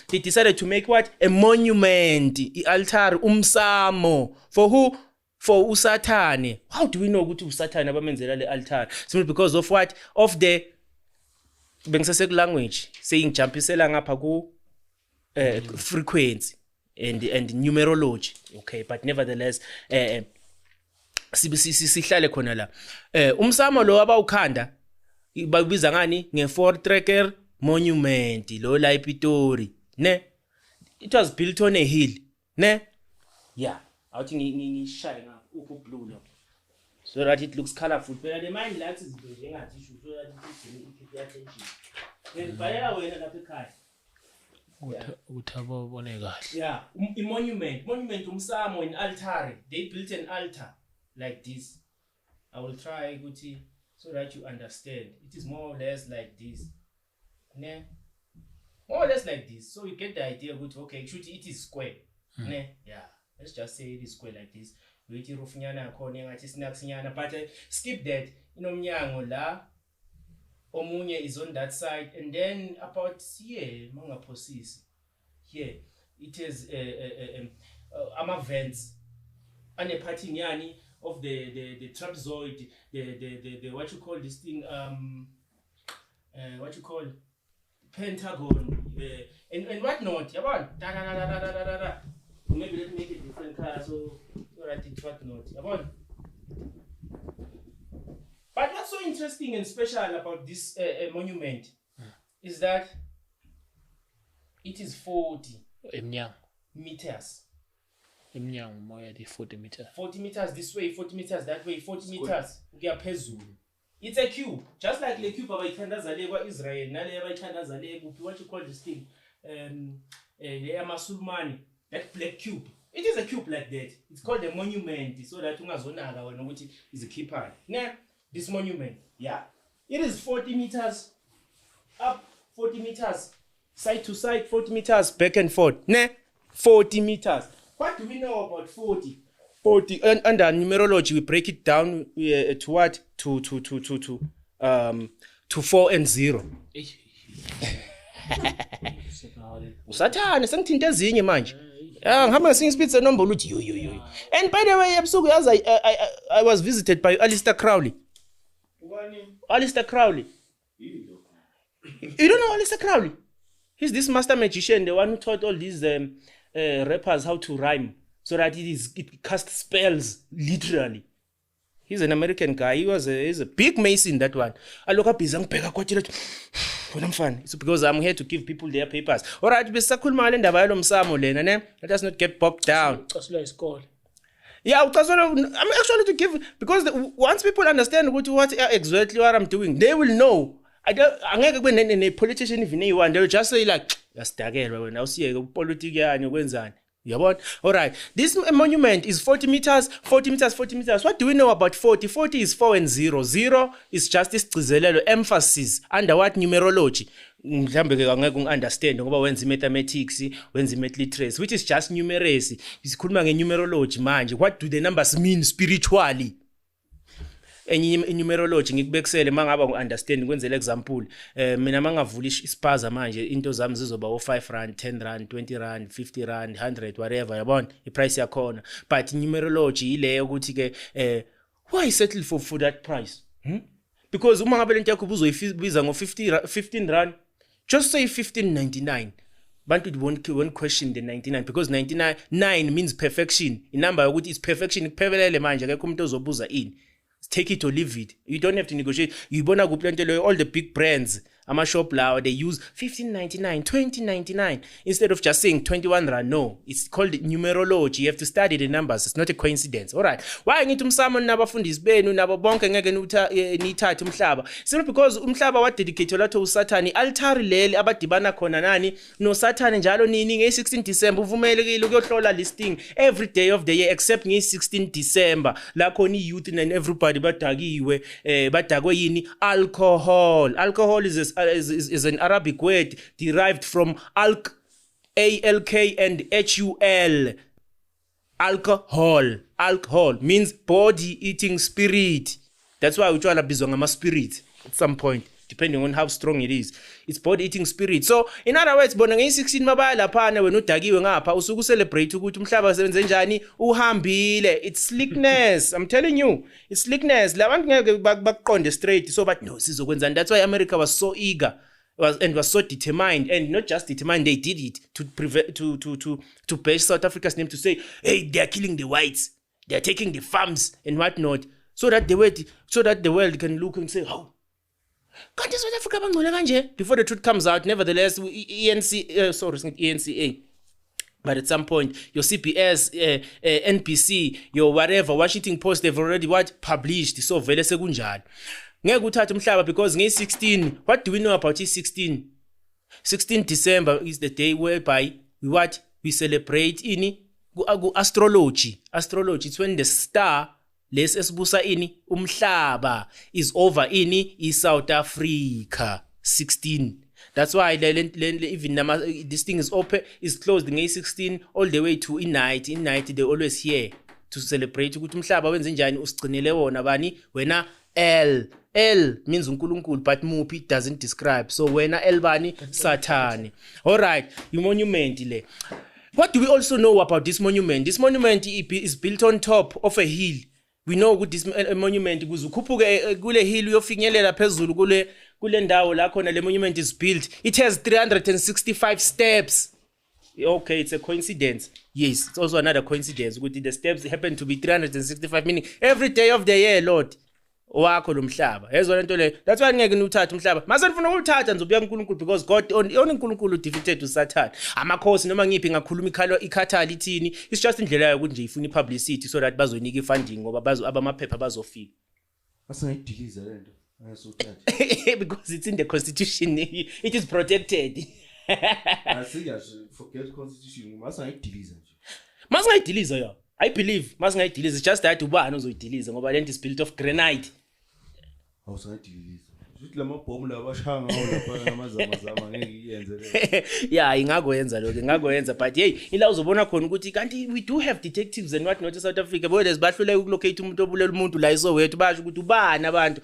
they decided to make what? A monument, i-altar, umsamo. For who? For uSathane. How do we know ukuthi uSathane abamenzela le altar? Simply because of what? Of the bengisase language saying jumpisela ngapha ku frequency and numerology. Okay, but nevertheless sihlale khona la. Umsamo lo abawukhanda babiza ngani? Nge4 tracker monument lo la ePitori, ne? It was built on a hill, ne? Yeah. I think ngishaya ngapha upho blue lo so that it looks colorful. Phela le mind light izinto njengathi isho so that it attention. Ngibhalela wena lapha ekhaya. Uthabo ubone kahle. Yeah, monument umsamo in altar. They built an altar like this. I will try ukuthi so that you understand. It is more or less like this. Ne? More or less like this. So you get the idea ukuthi okay, it is square. Ne? Yeah. Let's just say it is square like this. We roof nyana yakhona engathi sinaksinyana, but skip that. Inomnyango la. Omunye is on that side, and then about here mangaphosisi. Here it is ama vents. Ane party nyani of the trapezoid, the what you call this thing what you call pentagon. and what not? Yabon? Da. Maybe let's make a different color so write it what not. Yabon? But what's so interesting and special about this monument is that it is 40 Emnyango. meters. Emnyango moya di 40 meters. 40 meters this way, 40 meters that way, 40 meters. It's a cube, just like the cube abayithandaza le kwa-Israel, nale abayithandaza le kuphi, what you call this thing, le amaSulmani, that black cube. It is a cube like that. It's called a monument, so that ungazonaka wena ukuthi is a keeper. Now, this monument, yeah, it is 40 meters up, 40 meters side to side, 40 meters back and forth. 40 meters. What do we know about 40? 40 under numerology we break it down to what? To 4 and 0. Usathane sengithinta ezinye manje. Ngihamba singipitsa inombolo uthi yo. And by the way, ebusuku as I was visited by Alistair Crowley. Alistair Crowley. You don't know Alistair Crowley? He's this master magician, the one who taught all these rappers how to rhyme so that it casts spells literally. He's an American guy. He's a big mason, that one. I look up his when I'm fun. It's because I'm here to give people their papers. All right, let us not get bogged down. Yeah, I'm actually to give, because once people understand what exactly what I'm doing, they will know. I'm a politician if you want, they'll just say like, I'll see a politician. All right, this monument is 40 meters, 40 meters, 40 meters. What do we know about 40? 40 is 4 and 0. 0 is just this emphasis under what numerology. Understand ngoba wenza mathematics, wenza literacy, which is just numeracy. Isikhuluma ngenumerology manje. What do the numbers mean spiritually? In numerology ngikubekisele mangaba ngu-understand kwenzela example mina mangavula ispaza manje into zami zizoba o5 rand 10 rand 20 rand 50 rand 100 whatever yabona iprice yakhona, but numerology ileyo ukuthi ke why settle for that price? Because uma ngabe lento yakho ubuzoyibiza ngo15 rand, just say 15.99. Bantu won't question the 99 because 99 means perfection. In number ukuthi is perfection ikuphelele manje akekho umuntu ozobuza ini. Take it or leave it. You don't have to negotiate. You bona all the big brands, shop law, they use 15.99, 20.99 instead of just saying 21 rand. No, it's called numerology. You have to study the numbers. It's not a coincidence. All right. Why ngithi umsamo nabafundisi benu nabo bonke ngeke nithathe umhlaba? Simply because umhlaba wa dedicate latho uSathani, altari leli abadibana khona nani no Sathani njalo nini nge16 December uvumelekile ukuyohlola listing every day of the year except nge16 December la khona youth and everybody badakiwe badakwe yini alcohol. Alcohol is an Arabic word derived from alk, A-L-K and H-U-L. Alcohol. Alcohol means body eating spirit. That's why we try to bizonga ma spirit at some point, depending on how strong it is. It's body eating spirit. So in other words, bona nge16 mabaya laphana wena udakiwe ngapha usuku celebrate ukuthi umhlaba sebenze njani uhambile. It's slickness. I'm telling you, it's slickness. Labantu ngeke bakuqonde straight so but no sizokwenzani. That's why America was so eager was so determined, and not just determined, they did it to bash South Africa's name, to say, hey, they are killing the whites, they are taking the farms and whatnot, so that the world can look and say, oh, can't South Africa bangcole kanje? Before the truth comes out. Nevertheless, ENCA, but at some point, your CBS, NBC, your whatever, Washington Post, they've already published. So vele sekunjalo. Ngeke uthathe umhlaba because nge16, what do we know about i16? 16 December is the day whereby we celebrate astrology. Astrology, it's when the star les esibusa umhlaba is over is South Africa. 16. That's why even this thing is open, is closed in 16 all the way to night. In night they always here to celebrate ukuthi umhlaba wenze njani usigcinele wona bani wena L means uNkulunkulu, but Mupi doesn't describe. So wena L bani Sathani. All right, your monument le. What do we also know about this monument? This monument is built on top of a hill. we know ukuthi this monument kuze ukhuphuke kule hill uyofinyelela phezulu kule ndawo la khona le monument is built, it has 365 steps. Okay, it's a coincidence. Yes, it's also another coincidence ukuthi the steps happen to be 365, meaning every day of the year, Lord wakho lo mhlaba. Yezona nto le, that's why ngeke niwuthathe umhlaba. Mase nifuna ukuthatha nje ubuya kuNkulunkulu, because God only uNkulunkulu defeated uSatan. Amakhosi noma ngiphi ngakhuluma ikhathali ithini, it's just indlela yokuthi nje ifuna ipublicity so that bazonika ifunding ngoba abamaphepha bazofika. Asingayidiliza lento. Ayasuthatha. Because it's in the constitution, it is protected. Asiyasho forget constitution, masingayidiliza nje. Masingayidiliza ya. I believe masingayidiliza, it's just that ubani ozoyidiliza ngoba lento is built of granite. Awusayidiliza. Uthi lamabhomu labashanga lapha namazama ngeke iyenze le. Yeah, ingakwenza lokho, ingakwenza, but hey, ila uzobona khona ukuthi kanti we do have detectives and what not in South Africa, boy bahluleka ukulocate umuntu obulela umuntu la iSoweto, basho ukuthi ubani abantu,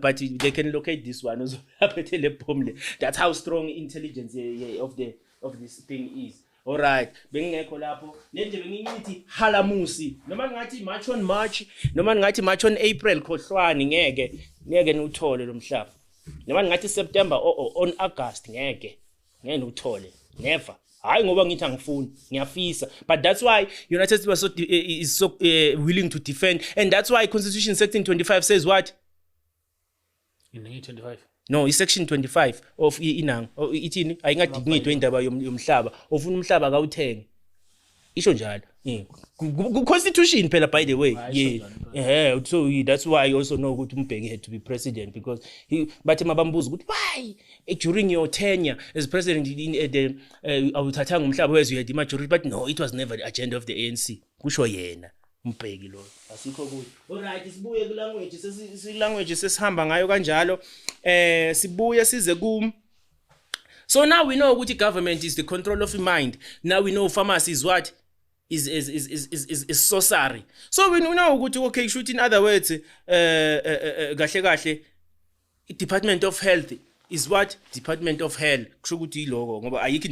but they can locate this one uzophethe le bomb le. That's how strong intelligence of this thing is. All right, bengekho lapho nje bengiyithi halamusi noma ngathi March on April khohlwani ngeke niwuthole lo mhlaba, noma ngathi September on August ngeke uthole, never. Hayi ngoba ngithi angifuni, ngiyafisa, but that's why United States is so willing to defend, and that's why Constitution Section 25 says what in 25. No, it's section 25 of inang ithini ayingathi ngidwe indaba yomhlaba, ofuna umhlaba akawuthenge, isho njalo. Constitution phela, by the way. Yeah, so that's why I also know ukuthi uMbeki had to be president, because bathi mabambuza ukuthi why during your tenure as president awuthathanga umhlaba wezwe you had the majority, but no, it was never the agenda of the ANC. Kusho yena uMbeki lo, asikho kuthi. Alright, sibuye ku language sesihamba ngayo kanjalo, sibuye size ku. So now we know ukuthi government is the control of the mind. Now we know pharmacy is what is sorcery. So we know ukuthi okay, shoot, in other words, kahle Department of Health is what? Department of Health. Kusho ukuthi iloko ngoba ayikho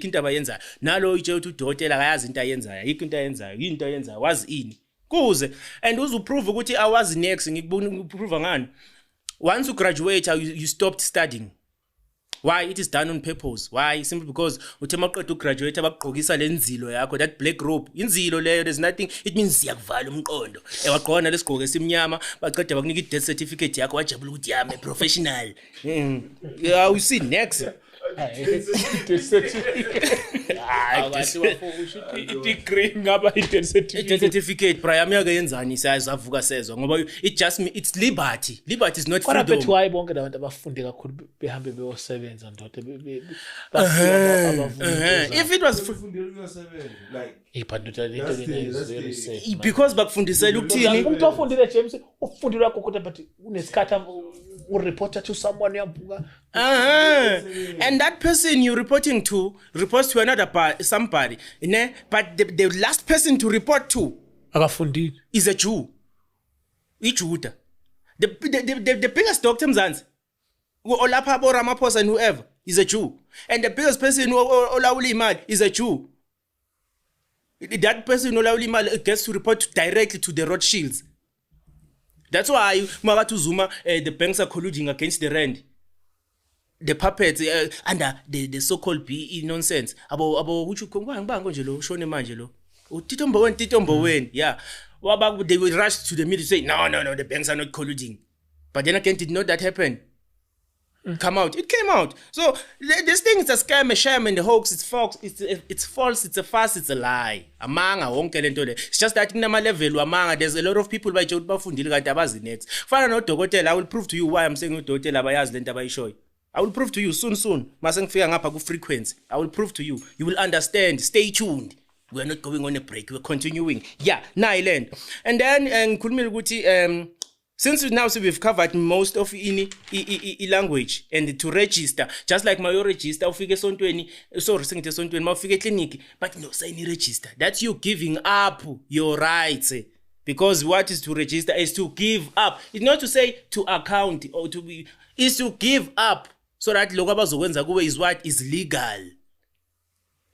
indaba yenzayo. Nalo itshe ukuthi udokotela akayazi into ayenzayo, ayikho into ayenzayo, wazi ini. Kuze and uzuprove ukuthi awazi next, ngikuprove ngani. Once you graduate, you stopped studying. Why? It is done on purpose. Why? Simply because uthe maqeda ugraduate abaqhokisa lenzilo yakho, that black robe. Inzilo leyo, there's nothing, it means siyakuvala umqondo. Ewaqhona lesigqoko esimnyama, baqeda bakunika i-death certificate yakho, wajabula ukuthi yami professional. Yeah, we see next. Degree ngaba i-death certificate prime yake yenzani siyazavuka sezwa ngoba it's liberty. Liberty is not freedom. Kodwa why bonke labantu abafunde kakhulu behambe beyosebenza ndoda if it was like but because bakufundisela ukuthini umuntu ofundile James ufundile wakho kodwa but unesikhatha reporter to someone yambuka and that person you reporting to reports to somebody, but the last person to report to akafundile is a Jew. Ijuda, the biggest doctor Mzansi olapha bo Ramaphosa and whoever is a Jew, and the biggest person who olawula imali is a Jew. That person olawula imali gets to report directly to the Rothschilds. That's why Magatu Zuma, the banks are colluding against the rand. The puppets under the so-called BE nonsense. Abo which bango nje lo shone manje lo. Titombo wen. Yeah. They will rush to the middle to say no, the banks are not colluding. But then again, did not that happen? Come out. It came out. So this thing is a scam, a sham, and the hoax. It's false. It's false. It's a farce. It's a lie. Amanga wonke lento le. It's just that in ama level amanga there's a lot of people by Jod bafundile kanti abazi next. Fana no dokotela, I will prove to you why I'm saying udokotela abayazi lento abayishoyo. I will prove to you soon. Mase ngifika ngapha ku frequency. I will prove to you. You will understand. Stay tuned. We are not going on a break. We're continuing. Yeah, Nyland. And then ngikhulumile ukuthi since now we've covered most of language and to register, just like my register, ufike esontweni, sorry, sengithi esontweni, mawufike clinic, but no sign register. That's you giving up your rights. Because what is to register is to give up. It's not to say to account or to be, is to give up. So that lokho abazokwenza kuwe is what is legal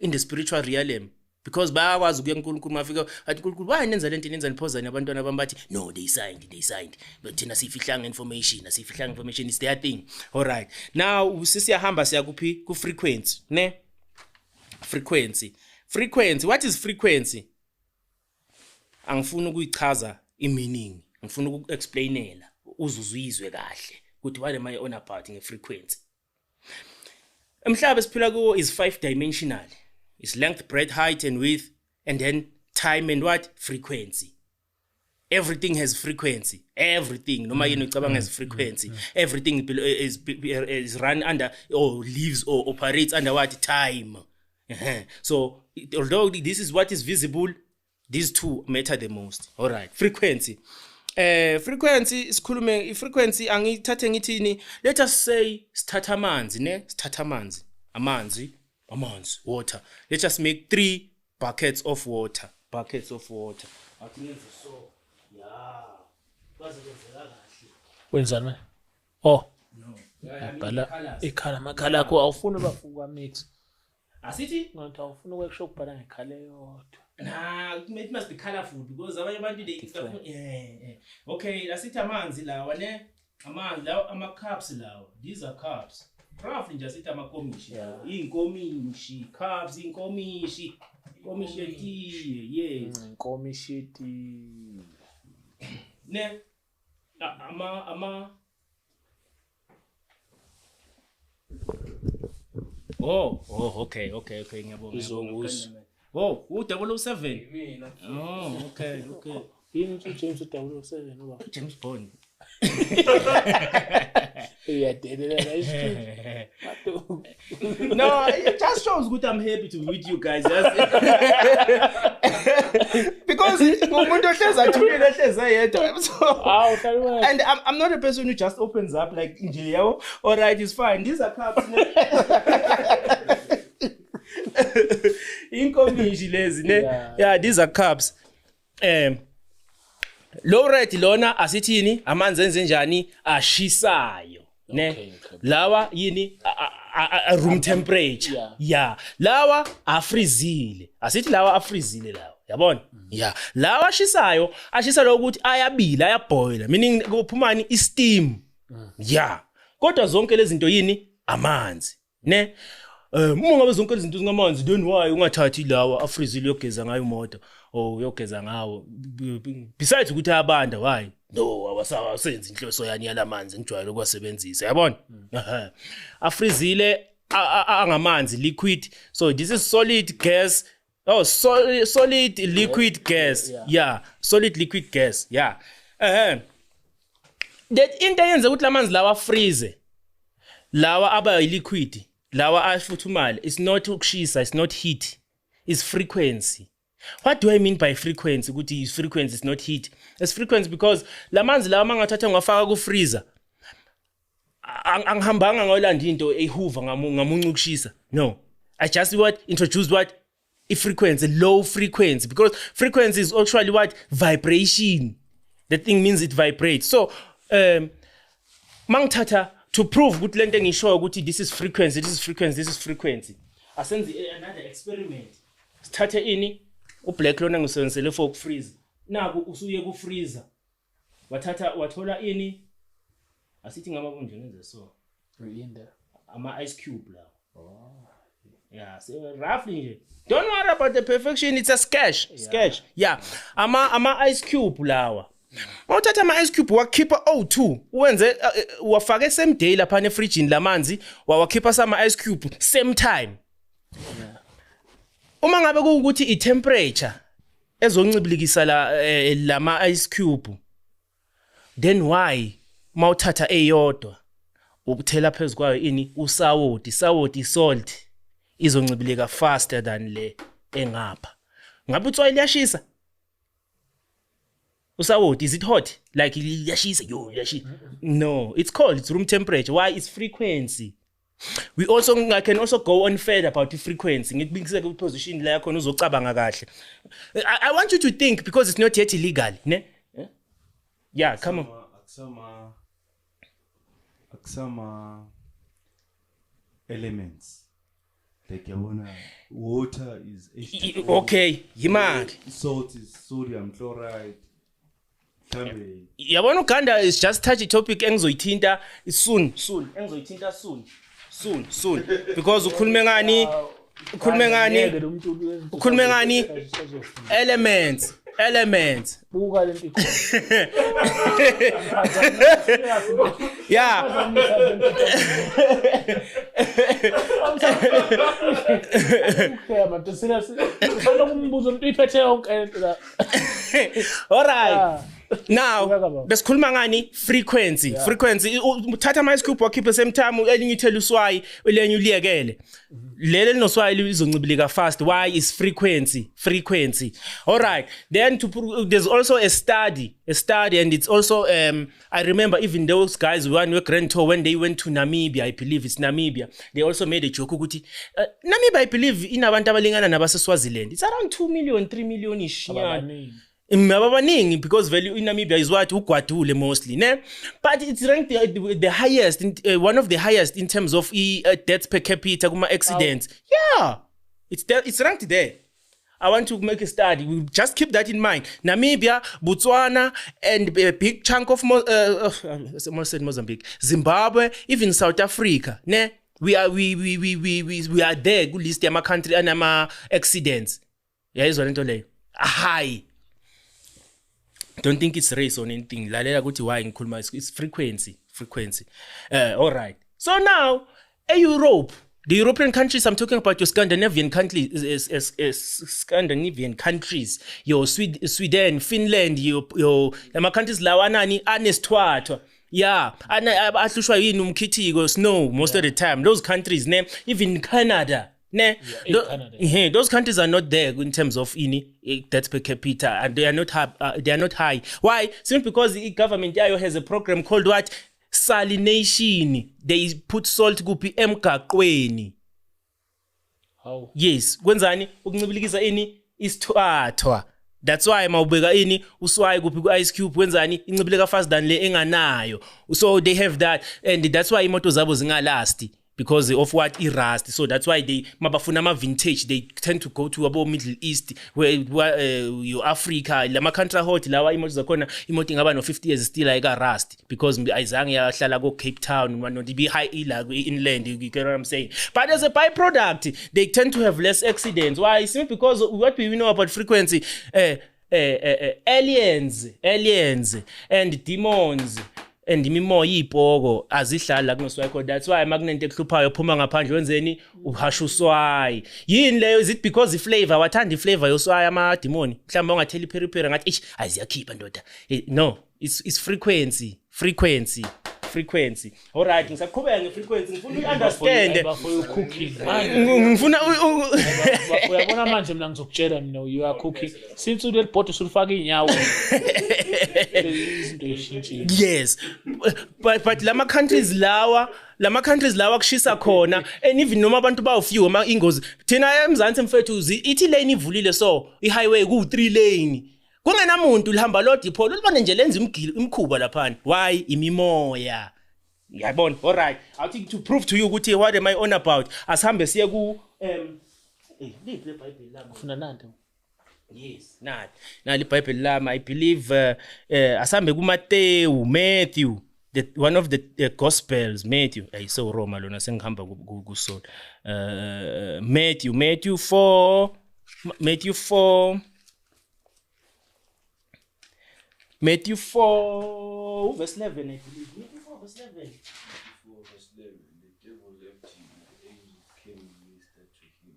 in the spiritual realm. because bayakwazi ukuya kuNkulunkulu mafika athi uNkulunkulu why nenza lento nenza niphozane abantwana bami bathi no they signed but thina sifihlanga information is their thing. All right, now sisiyahamba siya kuphi ku frequency ne frequency what is frequency? Angifuni ukuyichaza i-meaning, ngifuna uku-explainela uzuzizwe kahle ukuthi what am I on about nge-frequency. Emhlaba siphila kuwo is 5-dimensional. It's length, breadth, height and width, and then time and what? Frequency. Everything has frequency. Everything. Noma yini ucabanga has frequency. Everything is run under or lives or operates under what? Time. So although this is what is visible, these two matter the most. All right. Frequency. Frequency sikhulume frequency angithathe ngithini, let us say sithatha amanzi water, let's just make 3 buckets of water athi ngenze so bazenzela kahle wenzani manje ikhala makhala akho awufuni bafuka mix asithi ngathi awufuni ukusho ukubhala ngekhala eyodwa. Nah, it must be colorful because abanye abantu they okay, asithi amanzi lawa ne amanzi lawa ama cups lawa, these are cups. Roughly nje asithi amakomishi, inkomishi, cups, inkomishi etiye, yes, inkomishi etiye. Ne ama okay ngiyabonga. Oh, u007. Mina. Oh, okay. Yini James u007 uba? James Bond. Uyadelela isho. No, it just shows good I'm happy to meet you guys. Because umuntu ohleza athulile ehleza yedwa. And I'm not a person who just opens up like nje yabo. All right, it's fine. These are cups. Inkomishi lezi ne. Yeah, these are cups. Low rate lona asithini amanzi enze njani ashisayo ne. Lawa yini a room temperature. Yeah. Lawa afrizile. Asithi lawa afrizile lawa. Yabona? Yeah. Lawa ashisayo ashisa lokuthi ayabila ayaboil. Meaning kuphumani i-steam. Yeah. Kodwa zonke lezi zinto yini amanzi ne. Uma ngabe zonke izinto zingamanzi then why ungathathi lawa afrizile yogeza ngayo imoto or yogeza ngawo besides ukuthi ayabanda why no awasenzi inhloso yani yalamanzi ngijwayele ukwasebenzisa yabona. Afrizile angamanzi liquid, so this is solid gas. Oh, solid liquid gas. Yeah, solid liquid gas. Yeah. That into yenza ukuthi lamanzi lawa freeze, lawa aba liquid, lawa afuthumala. It's not ukushisa, it's not heat, it's frequency. What do I mean by frequency? Ukuthi is frequency, is not heat. It's frequency because lamanzi lawa mangathatha ngafaka ku freezer angihambanga ngolanda into ehuva ngamuncu ukushisa. No, I just introduced a frequency, low frequency, because frequency is actually vibration. The thing means it vibrates. So mangithatha to prove ukuthi lento engisho ukuthi this is frequency, I send another experiment. Sithathe ini ublack lona ngisebenzisele for ukufreeze. Naku usuye ku freezer. Wathola ini asithi ngamakunje ngenze so. Ama ice cube la. Yeah, so roughly nje. Don't worry about the perfection, it's a sketch. Yeah. Ama ice cube lawa. Mawuthatha ama ice cube wakhipha O2 uwenze wafaka same day lapha ne fridge lamanzi wakhipha sama ice cube same time. Uma ngabe kuukuthi I temperature ezoncibilikisa lama ice cube, then why mawuthatha eyodwa ukuthela phezukwayo ini usawoti salt izoncibilika faster than le engapha. Ngabe utswayi liyashisa? Usawoti, is it hot? Like liyashisa yashisa. No, it's room temperature. Why? It's frequency. I can also go on further about the frequency. Ngikubikise ku position la yakho uzocabanga kahle. I want you to think because it's not yet illegal, ne? Yeah, come on. Aksama elements like yabona water is H2O, Okay, yimali. salt is sodium chloride. Mhlambe Yabona uGanda is just touch a topic engizoyithinta soon engizoyithinta soon because ukhulume ngani elements buka lento ikhona yeah okay manje serious ufuna kumbuza umuntu iphethe yonke lento la all right. Now, besikhuluma ngani frequency. Uthatha ama ice cube wakhipha same time elinye ithela uswayi elinye uliyekele. Lele linoswayi lizoncibilika fast. Why is frequency. All right. Then there's also a study and it's also I remember even those guys one week Grand Tour when they went to Namibia, I believe it's Namibia. They also made a joke ukuthi Namibia I believe inabantu abalingana nabase Swaziland. It's around 2 million 3 million ish. Ababaningi because value in Namibia is what ugwadule mostly, ne? But it's ranked the highest, one of the highest in terms of deaths per capita kuma accidents. Yeah, it's ranked there. I want to make a study. We just keep that in mind. Namibia, Botswana, and a big chunk of Mozambique, Zimbabwe, even South Africa. Ne, we are there. Good list yama country and yama accidents. Yeah, is what I'm high. Don't think it's race or anything. Lalela ukuthi why ngikhuluma it's frequency. All right. So now, Europe, the European countries I'm talking about, your Scandinavian countries, your Sweden, Finland, your countries lawanani anesitwathwa. Yeah, ahlushwa yini umkhithiko snow most of the time. Those countries, ne, even Canada. Ne, those countries are not there in terms of deaths per capita, and they are not high. Why? Simply because the government has a program called what? Salination. They put salt kuphi emgaqweni. How? Yes, kwenzani ukuncibilikisa isithwathwa. That's why mawubeka uswayi kuphi ku ice cube kwenzani incibileka fast than le enganayo. So they have that, and that's why imoto zabo zingalasti. Because of what rust. So that's why they mabafuna vintage, they tend to go to about Middle East, where you Africa, lama country hot lawa imoto zakhona imoto ingaba no 50 years still like a rust, because ayizange yahlala go Cape Town not be high inland, you get what I'm saying. But as a byproduct, they tend to have less accidents. Why? Simply because what we know about frequency, aliens and demons and imimoya ipoko azihlala kunoswayi. That's why magnet ekhuphayo phuma ngaphandle wenzeni uhasha uswayi. Yini leyo? Is it because the flavor wathanda iflavor yoswayi ama demon? Mhlawumbe ungathela iperiperi ngathi aziyakhipha ndoda. No, it's frequency. All right, ngisaqhubeka ngefrequency. Ngifuna understand. For you cooking. Ngifuna Uyabona manje mina ngizokutshela mina you are cooking. Since uleli bottle sulifaka inyawo. Yes, but lama countries lawa kushisa khona, and even noma abantu bawufew ama ingozi thina eMzansi mfethu ithi lane ivulile so ihighway ku 3 lane kungena umuntu lihamba lo dipole libone nje lenza imkhuba lapha. Why? Imimoya. Yabona. All right, I think to prove to you ukuthi what am I on about, asihambe siye ku liphile iBhayibheli lami ufuna nandi. Yes, nali iBhayibheli lami. I believe asambe Matthew, one of the gospels. Matthew so Roma lona sengihamba ku so Matthew 4 verse 11, I believe. Matthew 4 verse 11. The devil left him, the angels came and ministered to him.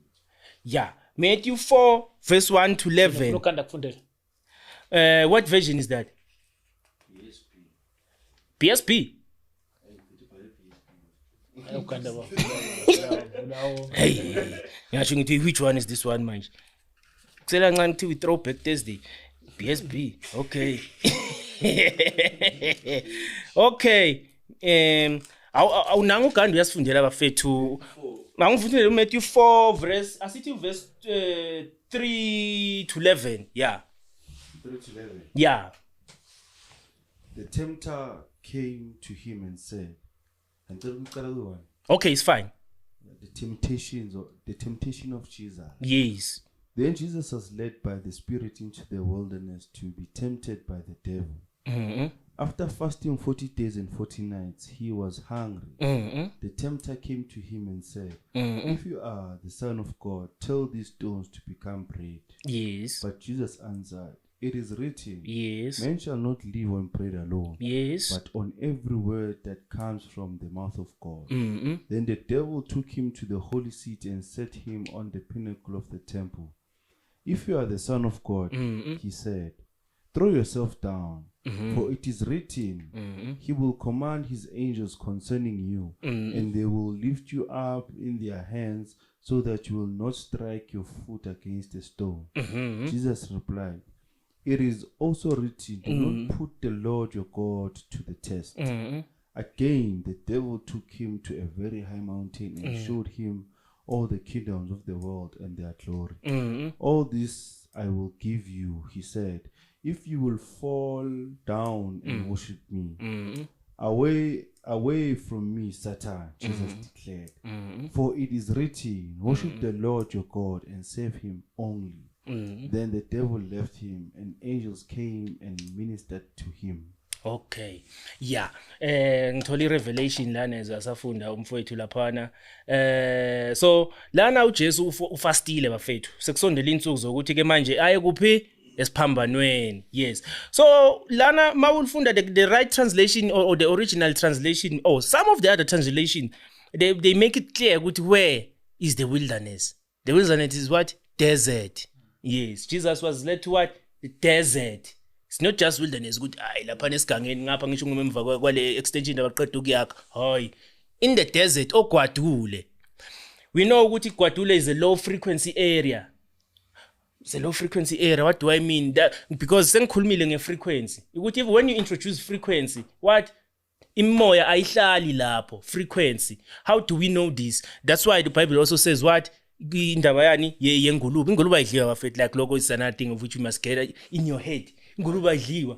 Yeah, Matthew 4 verse 1 to 11. What version is that? PSP. Hey, which one is this one, man? We throw back Thursday. PSP. Okay. Okay. Awunanga uGanda uyasifundela abafethu. Mangifundele Matthew 4 verse asithi verse 3 to 11. Yeah. 3 to 11. Yeah. The tempter came to him and said, okay, it's fine. the temptation of Jesus. Yes. Then Jesus was led by the Spirit into the wilderness to be tempted by the devil. Mm-hmm. After fasting 40 days and 40 nights, he was hungry. Mm-hmm. The tempter came to him and said, Mm-hmm. if you are the Son of God, tell these stones to become bread. Yes. But Jesus answered, it is written, Yes. man shall not live on bread alone, Yes. but on every word that comes from the mouth of God. Mm-hmm. Then the devil took him to the holy seat and set him on the pinnacle of the temple. If you are the Son of God, he said, throw yourself down, for it is written, he will command his angels concerning you, and they will lift you up in their hands so that you will not strike your foot against a stone. Jesus replied, it is also written, do not put the Lord your God to the test. Again, the devil took him to a very high mountain and showed him all the kingdoms of the world and their glory. All this I will give you, he said, if you will fall down and worship me. Away from me, Satan, Jesus declared. For it is written, worship the Lord your God and serve him only. Then the devil left him, and angels came and ministered to him. Okay. Yeah. Ngithola irevelation lana ezasafunda umfowethu laphana. So lana uJesu ufastile bafethu. Sekusondela insuku zokuthi ke manje aye kuphi esiphambanweni. Yes. So lana mawufunda the right translation or the original translation or some of the other translation they make it clear ukuthi where is the wilderness. The wilderness is what? Desert. Yes, Jesus was led to what? The desert. It's not just wilderness. Good, ay lapha nesigangeni ngapha ngisho ngumemva kwale extension abaqeda ukuyakha. Hayi. In the desert oGwadule. We know ukuthi Gwadule is a low frequency area. It's a low frequency area. What do I mean? That because sengikhulumile nge-frequency. Ukuthi when you introduce frequency, what? Imoya ayihlali lapho, frequency. How do we know this? That's why the Bible also says what? Indaba yani yengulube. Ingulube ayidliwa bafethu, like logo is another thing of which you must get in your head. Ingulube ayidliwa.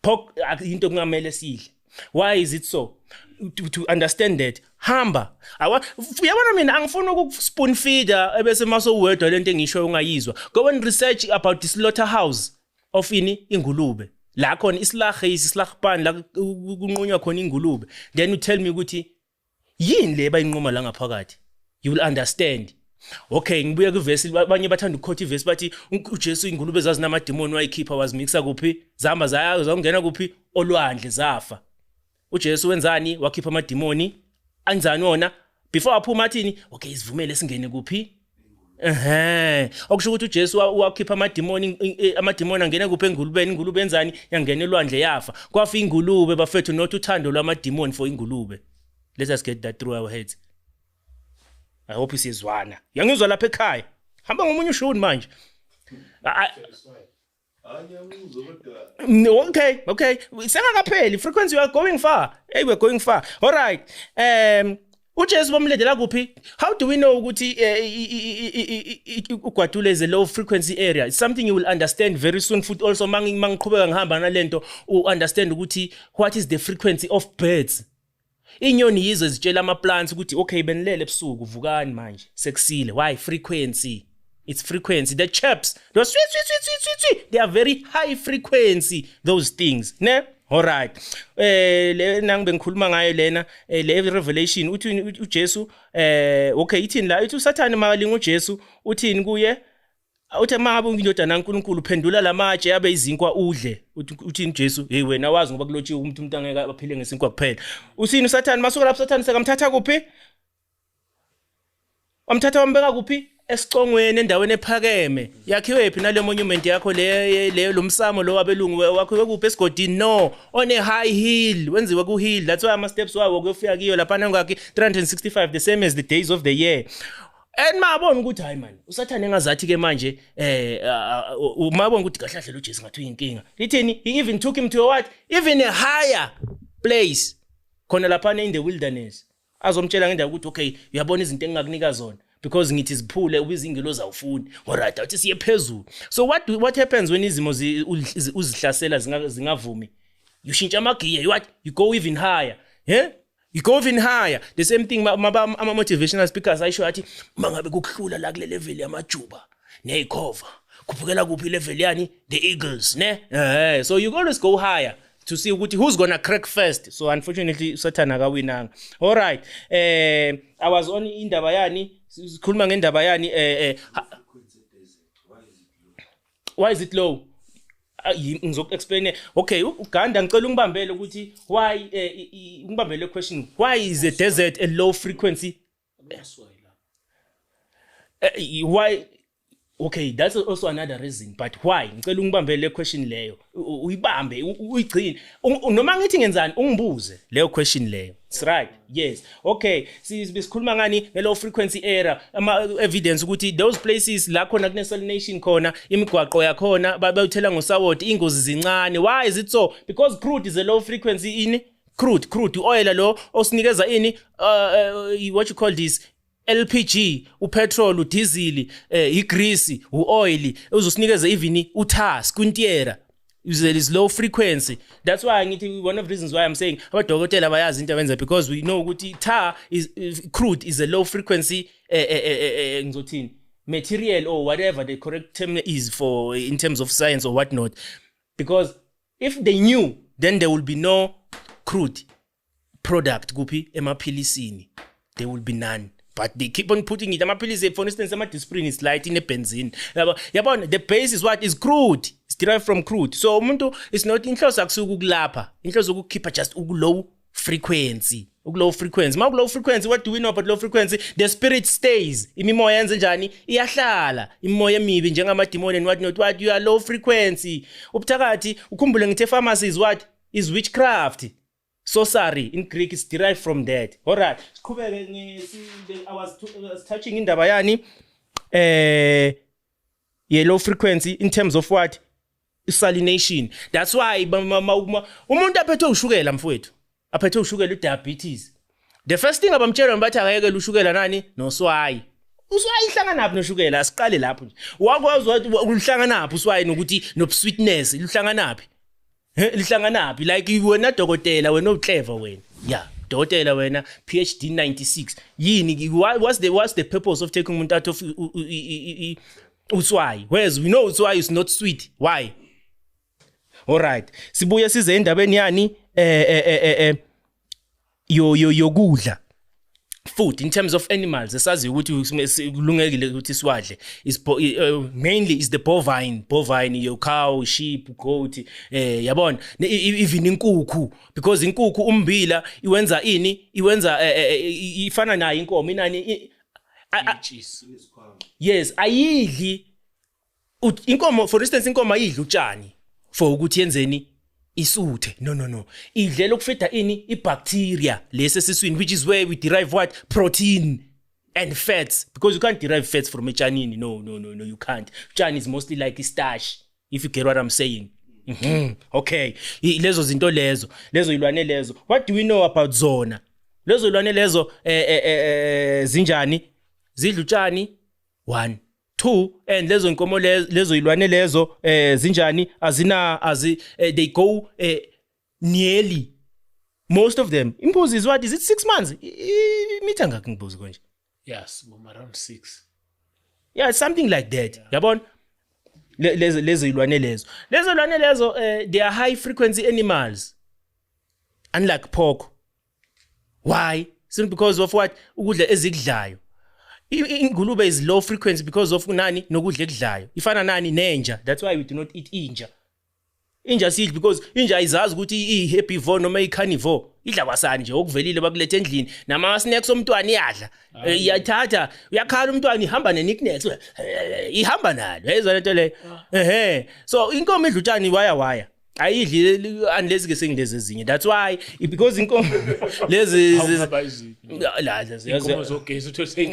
Pork into kungamele sidle. Why is it so? To understand that hamba uyabona mina angifuni ukuspoon feeder ebese maso wedwa lento engisho ungayizwa. Go and research about the slaughterhouse of ingulube. La khona islahe isislahpan la kunqunywa khona ingulube. Then you tell me ukuthi yini le bayinqoma la ngaphakathi. You will understand. Okay, ngibuye kuverse abanye bathanda ukukhotha iverse bathi uJesu ingulube zazi namademoni wayikhipha wazimixa kuphi zahamba zangena kuphi olwandle zafa. uJesu wenzani wakhipha amademoni anjani wona before aphuma athini okay isivumele singene kuphi okusho ukuthi uJesu wakhipha amademoni angena kuphi engulubeni ingulube enzani yangena elwandle yafa kwafa ingulube bafethu not uthando lwamademoni for ingulube. Let us get that through our heads. I hope isizwana. Yangizwa lapha ekhaya. Hamba ngomunye ushuni manje. Okay. Sengakapheli frequency you are going far. Hey, we're going far. All right. uJesu bamledela kuphi? How do we know ukuthi uGwadule is a low frequency area? It's something you will understand very soon. Futhi also mangiqhubeka ngihamba nalento understand ukuthi what is the frequency of birds. Inyoni yizo zitshela ama plants ukuthi okay benilele ebusuku vukani manje sekusile. Why? Frequency. It's frequency. The chirps, those sweet, they are very high frequency, those things. Ne? Alright. Le nang bengikhuluma ngayo lena le revelation uthi uJesu okay ithini la uthi uSathane makalinga uJesu uthini kuye uthi mangabe ungindodana kaNkulunkulu phendula lamatshe yabe izinkwa udle uthini uJesu hey wena wazi ngoba kulotshiwe umuntu angeke aphile ngesinkwa kuphela uthini uSathane masuka lapho uSathane sekamthatha kuphi wamthatha wambeka kuphi esicongweni endaweni ephakeme yakhiwe phi nale monument yakho le lomsamo lo wabelungu wakhiwe kuphi esigodini no on a high hill wenziwe ku hill that's why ama steps wawo kuyofika kiyo lapha ngakhi 365 the same as the days of the year. And mabona ukuthi hayi man uSathane engazathi ke manje mabona ukuthi kahle lo Jesu ngathi uyinkinga lithini he even took him to a what even a higher place khona lapha in the wilderness azomtshela ngendaba ukuthi okay uyabona izinto engingakunika zona because ngithi ziphule ubizingilo zawufuni alright athi siye phezulu. So what happens when izimo uzihlasela zingavumi? You shintsha amagiya, you go even higher. Yeah? You go even higher. The same thing ama motivational speakers ayisho athi mangabe kukhula la kule level yamajuba neyikhova kuphukela kuphi level yani the Eagles ne so you always go higher to see ukuthi who's gonna crack first. So unfortunately Satan akawinanga. All right, I was on indaba yani sikhuluma ngendaba yani why is it low? Ngizokuexplain. Okay, uGanda ngicela ungibambele ukuthi why ungibambele question, why is a desert a low frequency? Why? Okay, that's also another reason, but why? Ngicela ungibambele question leyo. Uyibambe, uyigcine. Noma ngithi ngenzani ungibuze leyo question leyo. It's right. Yes. Okay. Sikhuluma ngani nge-low frequency era, ama evidence ukuthi those places la khona kune-salination khona, imigwaqo yakhona bayuthela ngosawoti, ingozi zincane. Why is it so? Because crude is a low frequency in crude oil lo osinikeza ini what you call this LPG, upetrol, udizili, igrease, uoil, uzosinikeza even uthas kuntiera. Usually is low frequency. That's why one of the reasons why I'm saying abadokotela bayazi into abenza, because we know ukuthi tar is crude is a low frequency ngizothini material or whatever the correct term is for in terms of science or whatnot. Because if they knew, then there will be no crude product kuphi emaphilisini. There will be none. But they keep on putting it. Amaphilisi, for instance, ama-disprin is light in a benzene. Yabona, the base is what is crude. It's derived from crude. So umuntu is not inhloso akusuka ukulapha. Inhloso ukukhipha just low frequency. Low frequency. Ma low frequency, what do we know about low frequency? The spirit stays. Imimoya yenze njani? Iyahlala. Imimoya emibi njengamademoni and whatnot. What you are low frequency. Ubuthakathi ukhumbule ngithe pharmacy is what? Is witchcraft. Sorcery in Greek is derived from that. All right. I was touching indaba yani low frequency in terms of what? Salination. That's why umuntu aphethe ushukela mfowethu. Aphethe ushukela diabetes. The first thing abamtshela bathi akayeke ushukela nani? Noswayi. Uswayi ihlangana naphi noshukela? Asiqale lapho nje. Wakwazi uhlangana naphi uswayi nokuthi no sweetness lihlangana naphi? Lihlangana naphi? Like wena dokotela wena uclever wena. Yeah, dokotela wena PhD 96. Yini what's the purpose of taking umuntu out of uswayi? Whereas we know uswayi is not sweet. Why? All right. Sibuye size endabeni yani yokudla. Food in terms of animals esazi ukuthi kulungekile ukuthi siwadle is mainly is the bovine your cow, sheep, goat yabona even inkukhu, because inkukhu umbila iwenza ini iwenza ifana nayo inkomo inani yes ayidli inkomo. For instance inkomo ayidli utshani for ukuthi yenzeni isuthe. No. Idlela ukufeda ini ibacteria lesi siswini, which is where we derive what? Protein and fats, because you can't derive fats from echanini. No, you can't. Chani is mostly like a starch, if you get what I'm saying. Okay. Lezo zinto lezo ilwane lezo. What do we know about zona? Lezo ilwane lezo zinjani? Zidla utshani. 1 2 and lezo inkomo lezo ilwane lezo zinjani they go nearly most of them. Imbuzi is what? Is it 6 months? Imitha ngakho imbuzi konje? Yes, around 6. Yeah, it's something like that. Yabona? Lezo ilwane lezo they are high frequency animals, unlike pork. Why? Simply because of what? Ukudla ezikudlayo. Ingulube is low frequency because of nani nokudla ekudlayo. Ifana nani nenja. That's why we do not eat inja. Inja sidla because inja izazi ukuthi i-herbivore noma i-carnivore. Idla kwasani nje okuvelile bakulethe endlini. Nama snacks omntwana iyadla. Iyathatha, uyakhala umntwana ihamba ne-knickknacks. Ihamba nalo. Yezwa lento le. So inkomo idla utshani waya. Ayidli unless ke sengilezi ezinye. That's why because inkomo lezi inkomo zogesi uthe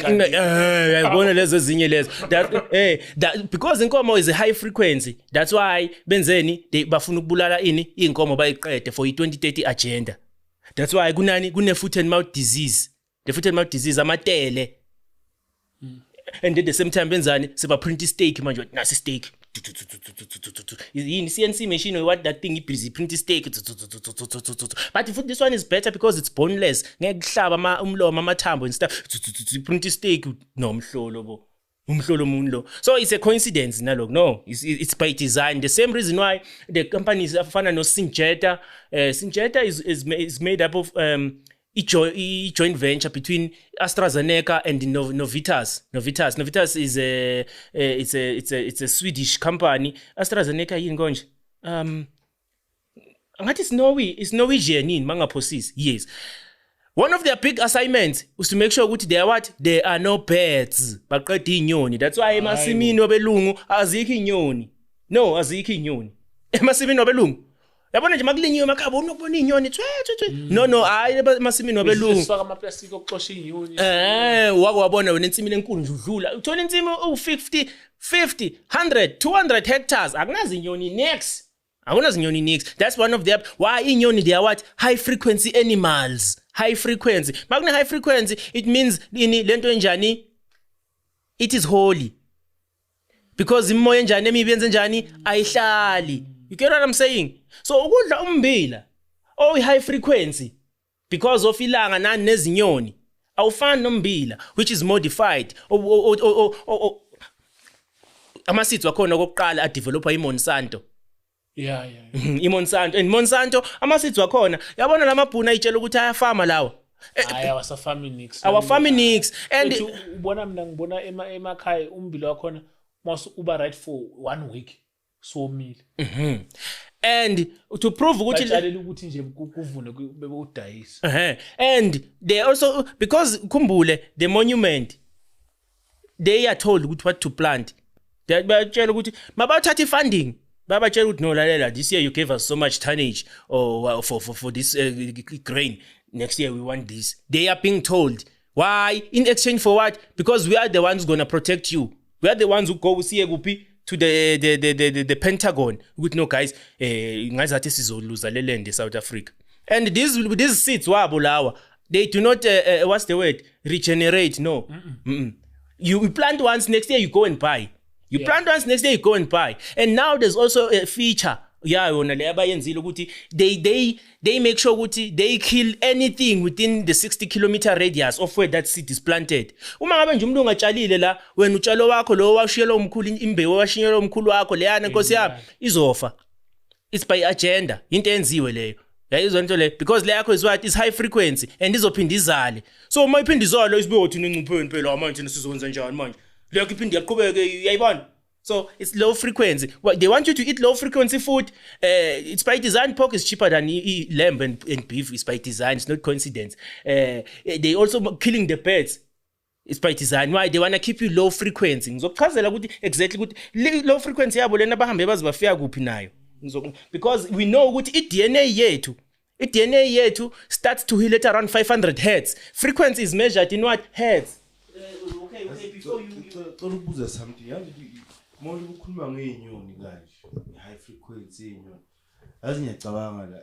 yabona lezi ezinye lezo that because inkomo is a high frequency. That's why benzeni bafuna ukubulala ini inkomo bayiqede for i-2030 agenda. That's why kune foot and mouth disease. The foot and mouth disease amatele. And at the same time benzani seba print steak manje nasi steak yini CNC machine or what that thing ibhizi print steak but if this one is better because it's boneless ngeke kuhlaba umlomo amathambo and stuff print steak nomhlolo bo umhlolo mundo. So it's a coincidence nalok. No, it's by design. The same reason why the companies afana no Syngenta. Syngenta is made up of a joint venture between AstraZeneca and Novitas. Novitas is it's a Swedish company. AstraZeneca yini konje? Ngathi it's Norwegian in mangaphosisi. Yes. One of their big assignments was to make sure that there are no birds. Baqeda inyoni. That's why emasimini wabelungu azikho inyoni. No, azikho inyoni. Emasimini wabelungu. Yabona nje makulinyiwe emakhaya unokubona inyoni twe. No, hayi emasimini wabelungu. Sifaka ama plastic okuxosha inyoni. Wabona wena insimini enkulu nje udlula. Uthola insimi u50, 100, 200 hectares. Akunazi inyoni next. Akunazinyoni next. That's one of their why inyoni they are what? High frequency animals. High frequency. Magna high frequency, it means lento enjani, it is holy. Because imoya enjani emibenze enjani ayihlali. You get what I'm saying? So ukudla umbila high frequency because of ilanga nani nezinyoni awufani nombila which is modified. Ama-seeds wakhona okokuqala adevelopa iMonsanto. Yeah. iMonsanto and Monsanto ama-seeds wakhona yabona lamabhuna ayitshela ukuthi ayafama lawa. Our farming nix and ubona mina ngibona emakhaya umbilo wakhona must uba right for 1 week so meal. And to prove ukuthi nje kuvune bebe udayisa. And they also because khumbule the monument they are told what to plant. They batshela ukuthi mabathatha funding. Baba tell you no lalela this year you gave us so much tonnage or for this grain, next year we want this. They are being told why in exchange for what? Because we are the ones going to protect you. We are the ones who go see to the Pentagon with no guys ngazathi sizoluza le land South Africa. And these seeds wabo lawa they do not what's the word, regenerate. No. You plant once, next year you go and buy. You plant once, next day you go and buy. And now there's also a feature. They make sure they kill anything within the 60-kilometer radius of where that seed is planted. Uma ngabe nje umuntu ungatshalile la wena utshalo wakho lo washiyela umkhulu imbewu washiyela umkhulu wakho leyana Nkosi yami izofa. It's by agenda. Into enziwe leyo. Yayizwa into le because le yakho is what is high frequency and izophinda izale. So uma iphinda izalo isibe uthi uncupheni phela manje sizokwenza njani manje? Like so it's low frequency. Well, they want you to eat low frequency food. It's by design. Pork is cheaper than lamb and beef. It's by design. It's not coincidence. They also killing the birds. It's by design. Why? They want to keep you low frequency. Exactly low frequency because we know what DNA yetu starts to heal at around 500 hertz. Frequency is measured in what? Hertz. Okay, before you ubuza something manje ukukhuluma ngeenyoni kanje high frequency inyoni azi ngiyacabanga la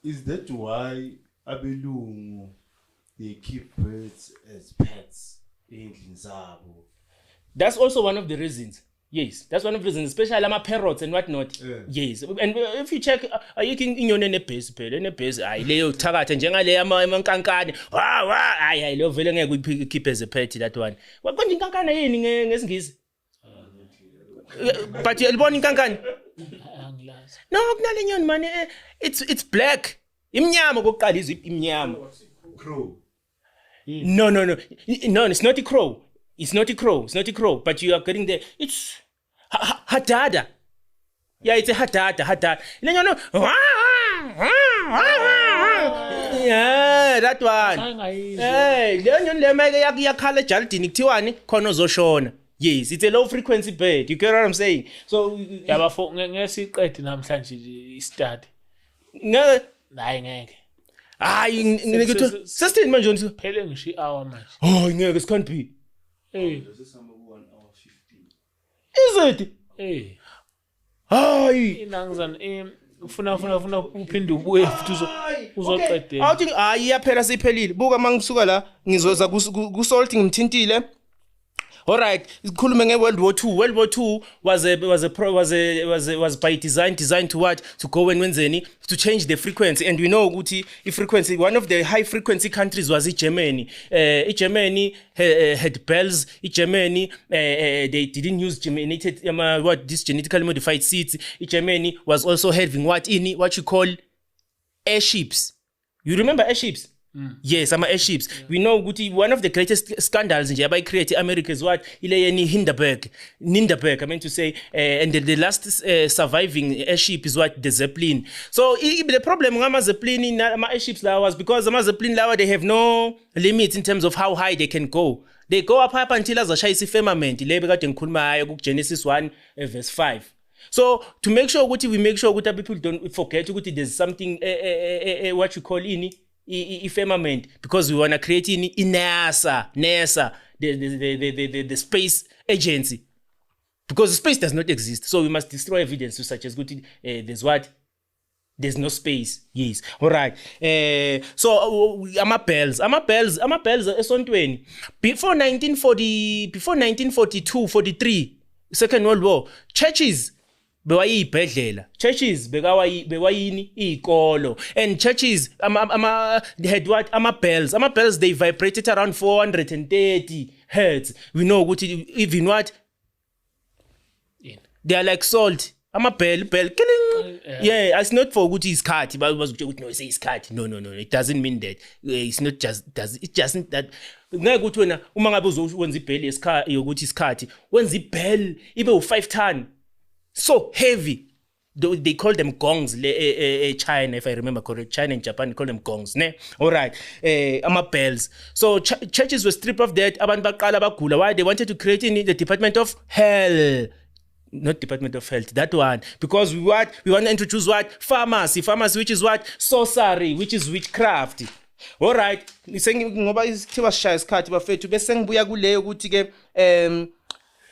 is that why abelungu they keep birds as pets endlini zabo? That's also one of the reasons. Yes, that's one of the reasons, especially ama-parrots and whatnot. Yes, and if you check, ayikho inyoni enebhesi phela, enebhesi hayi leyo thakatha njengale amankankane. Hayi leyo vele ngeke uyikhiphe as a pet that one. Konje inkankane yini ngesingisi? But yalibona inkankane? Angilazi. No, kunale nyoni man, it's black. Imnyama kokuqala imnyama. Crow. No, it's not a crow. It's not a crow, but you are getting there. It's hadada. Yeah, it's a hadada. Yeah, that one. Hey, le make yakhala ejaldini kuthiwani khona uzoshona. Yes, it's a low frequency bird. You get what I'm saying? So yabafo ngeke siqede namhlanje i-study. Ngeke. Hayi ngikuthi sesithini manje nje? Phele ngisho i-hour manje. Oh, ngeke it can't be. Hey. This is number 1 hour 15. Is it? Hey. Hayi. Inangizana ufuna uphinde ubuye futhi uzoqedela. Awuthi hayi iyaphela siphelile. Buka mangisuka la ngizoza ku salt ngimthintile. All right, ikhulume ngeWorld War II. World War II was by designed to what? To go and wenzeni to change the frequency. And we know ukuthi frequency, one of the high frequency countries was Germany. Germany had bells. Germany they didn't use this genetically modified seeds. Germany was also having what you call airships. You remember airships? Yes, airships. Yeah. We know one of the greatest scandals in by create America is what Hindenburg, I meant to say, and the last surviving airship is what the Zeppelin. So the problem with Zeppelin in airships was because Zeppelin they have no limits in terms of how high they can go. They go up until as a shaisi firmament. Genesis 1 verse 5. So to make sure we make sure that people don't forget there's something what you call firmament, because we want to create in NASA, the space agency, because space does not exist. So we must destroy evidence such as there's no space. Yes. All right. So bells esontweni before 1942, 43, Second World War, churches bewayini ikolo, and churches they had what bells they vibrated around 430 hertz. We know even what they are like salt. Bell killing. Yeah, it's not for iskhathi, but was no say iskhathi. No, it doesn't mean that. It's not just it doesn't that ngeke uthi wena uma ngabe uzowenza ibell yokuthi iskhathi wenza ibell ibe u5 ton. So heavy. They call them gongs. China, if I remember correct, China and Japan call them gongs. Ne? All right. Bells. So churches were stripped of that. Abantu baqala bagula. Why? They wanted to create in the Department of Health. Not Department of Health, that one. Because we want to introduce what? Pharmacy, which is what? Sorcery, which is witchcraft. All right. Ngoba isithiwa sishaya isikhathi bafethu bese ngibuya kuleyo ukuthi ke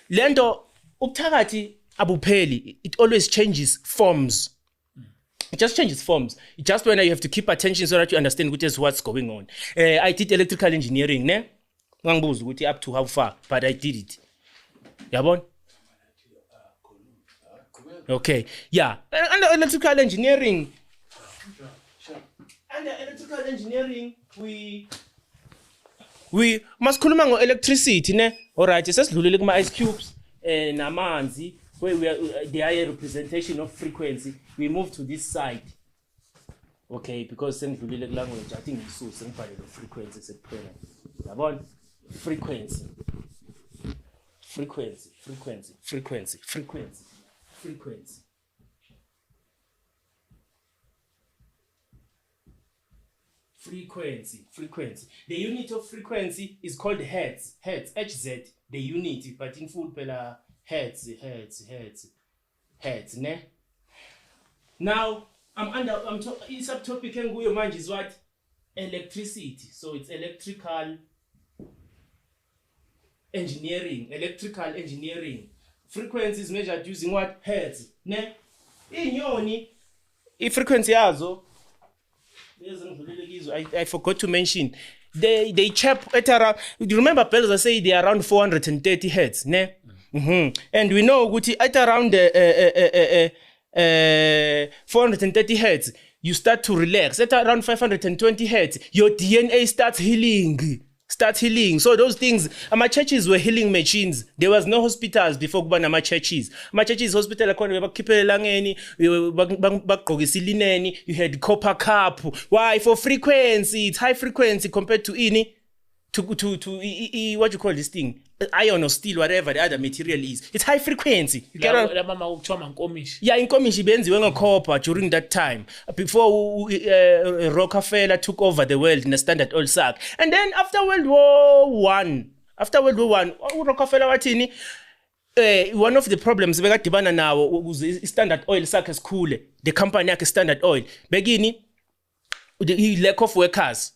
lento ubuthakathi abupheli, it always changes forms. It just changes forms. It just when you have to keep attention so that you understand what's going on. I did electrical engineering, ne? Ngangibuza ukuthi up to how far, but I did it. Yabona? Okay. Yeah. Under electrical engineering, we must khuluma ngo-electricity, ne? All right. Sesidlulile kuma ice cubes namanzi, where we are the higher representation of frequency. We move to this side. Okay, because sengidlulile language, I think it's so simple the frequency sekuphela. Yabona? Frequency. The unit of frequency is called hertz. HZ, the unit, but in full pela hertz, ne? Now, subtopic enguyo manje is what? Electricity. So it's electrical engineering. Frequency is measured using what? Hertz. Ne? Inyoni, frequency yazo, I forgot to mention. They chap at around. You remember bells I say they are around 430 hertz, ne? And we know at around 430 hertz, you start to relax. At around 520 hertz, your DNA starts healing. So those things, my churches were healing machines. There was no hospitals before kubana my churches. My churches hospital akhona bakhiphela ngeni, bagqokisa ilineni, you had copper cup. Why? For frequency, it's high frequency compared to what you call this thing? Iron or steel, whatever the other material is. It's high frequency. La mama ukuthiwa mankomishi. Yeah, inkomishi benziwe ngecopper during that time. Before Rockefeller took over the world in a Standard Oil sack. And then after World War I, Rockefeller wathini? One of the problems bekadibana nawo ukuthi Standard Oil sack esikhule. The company yakhe Standard Oil. Begini the lack of workers.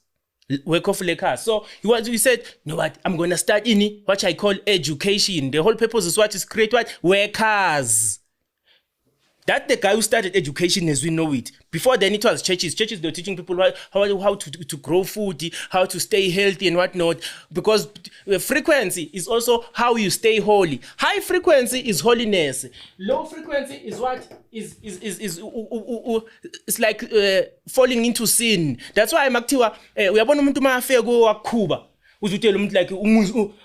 So he said, "No, what? I'm going to start in what I call education. The whole purpose is what is create what? Workers. That the guy who started education as we know it. Before then it was churches. Churches, they were teaching people how to grow food, how to stay healthy and whatnot. Because frequency is also how you stay holy. High frequency is holiness. Low frequency is what it's like falling into sin. That's why makuthiwa uyabona umuntu mafike kwakhuba uzutela umuntu like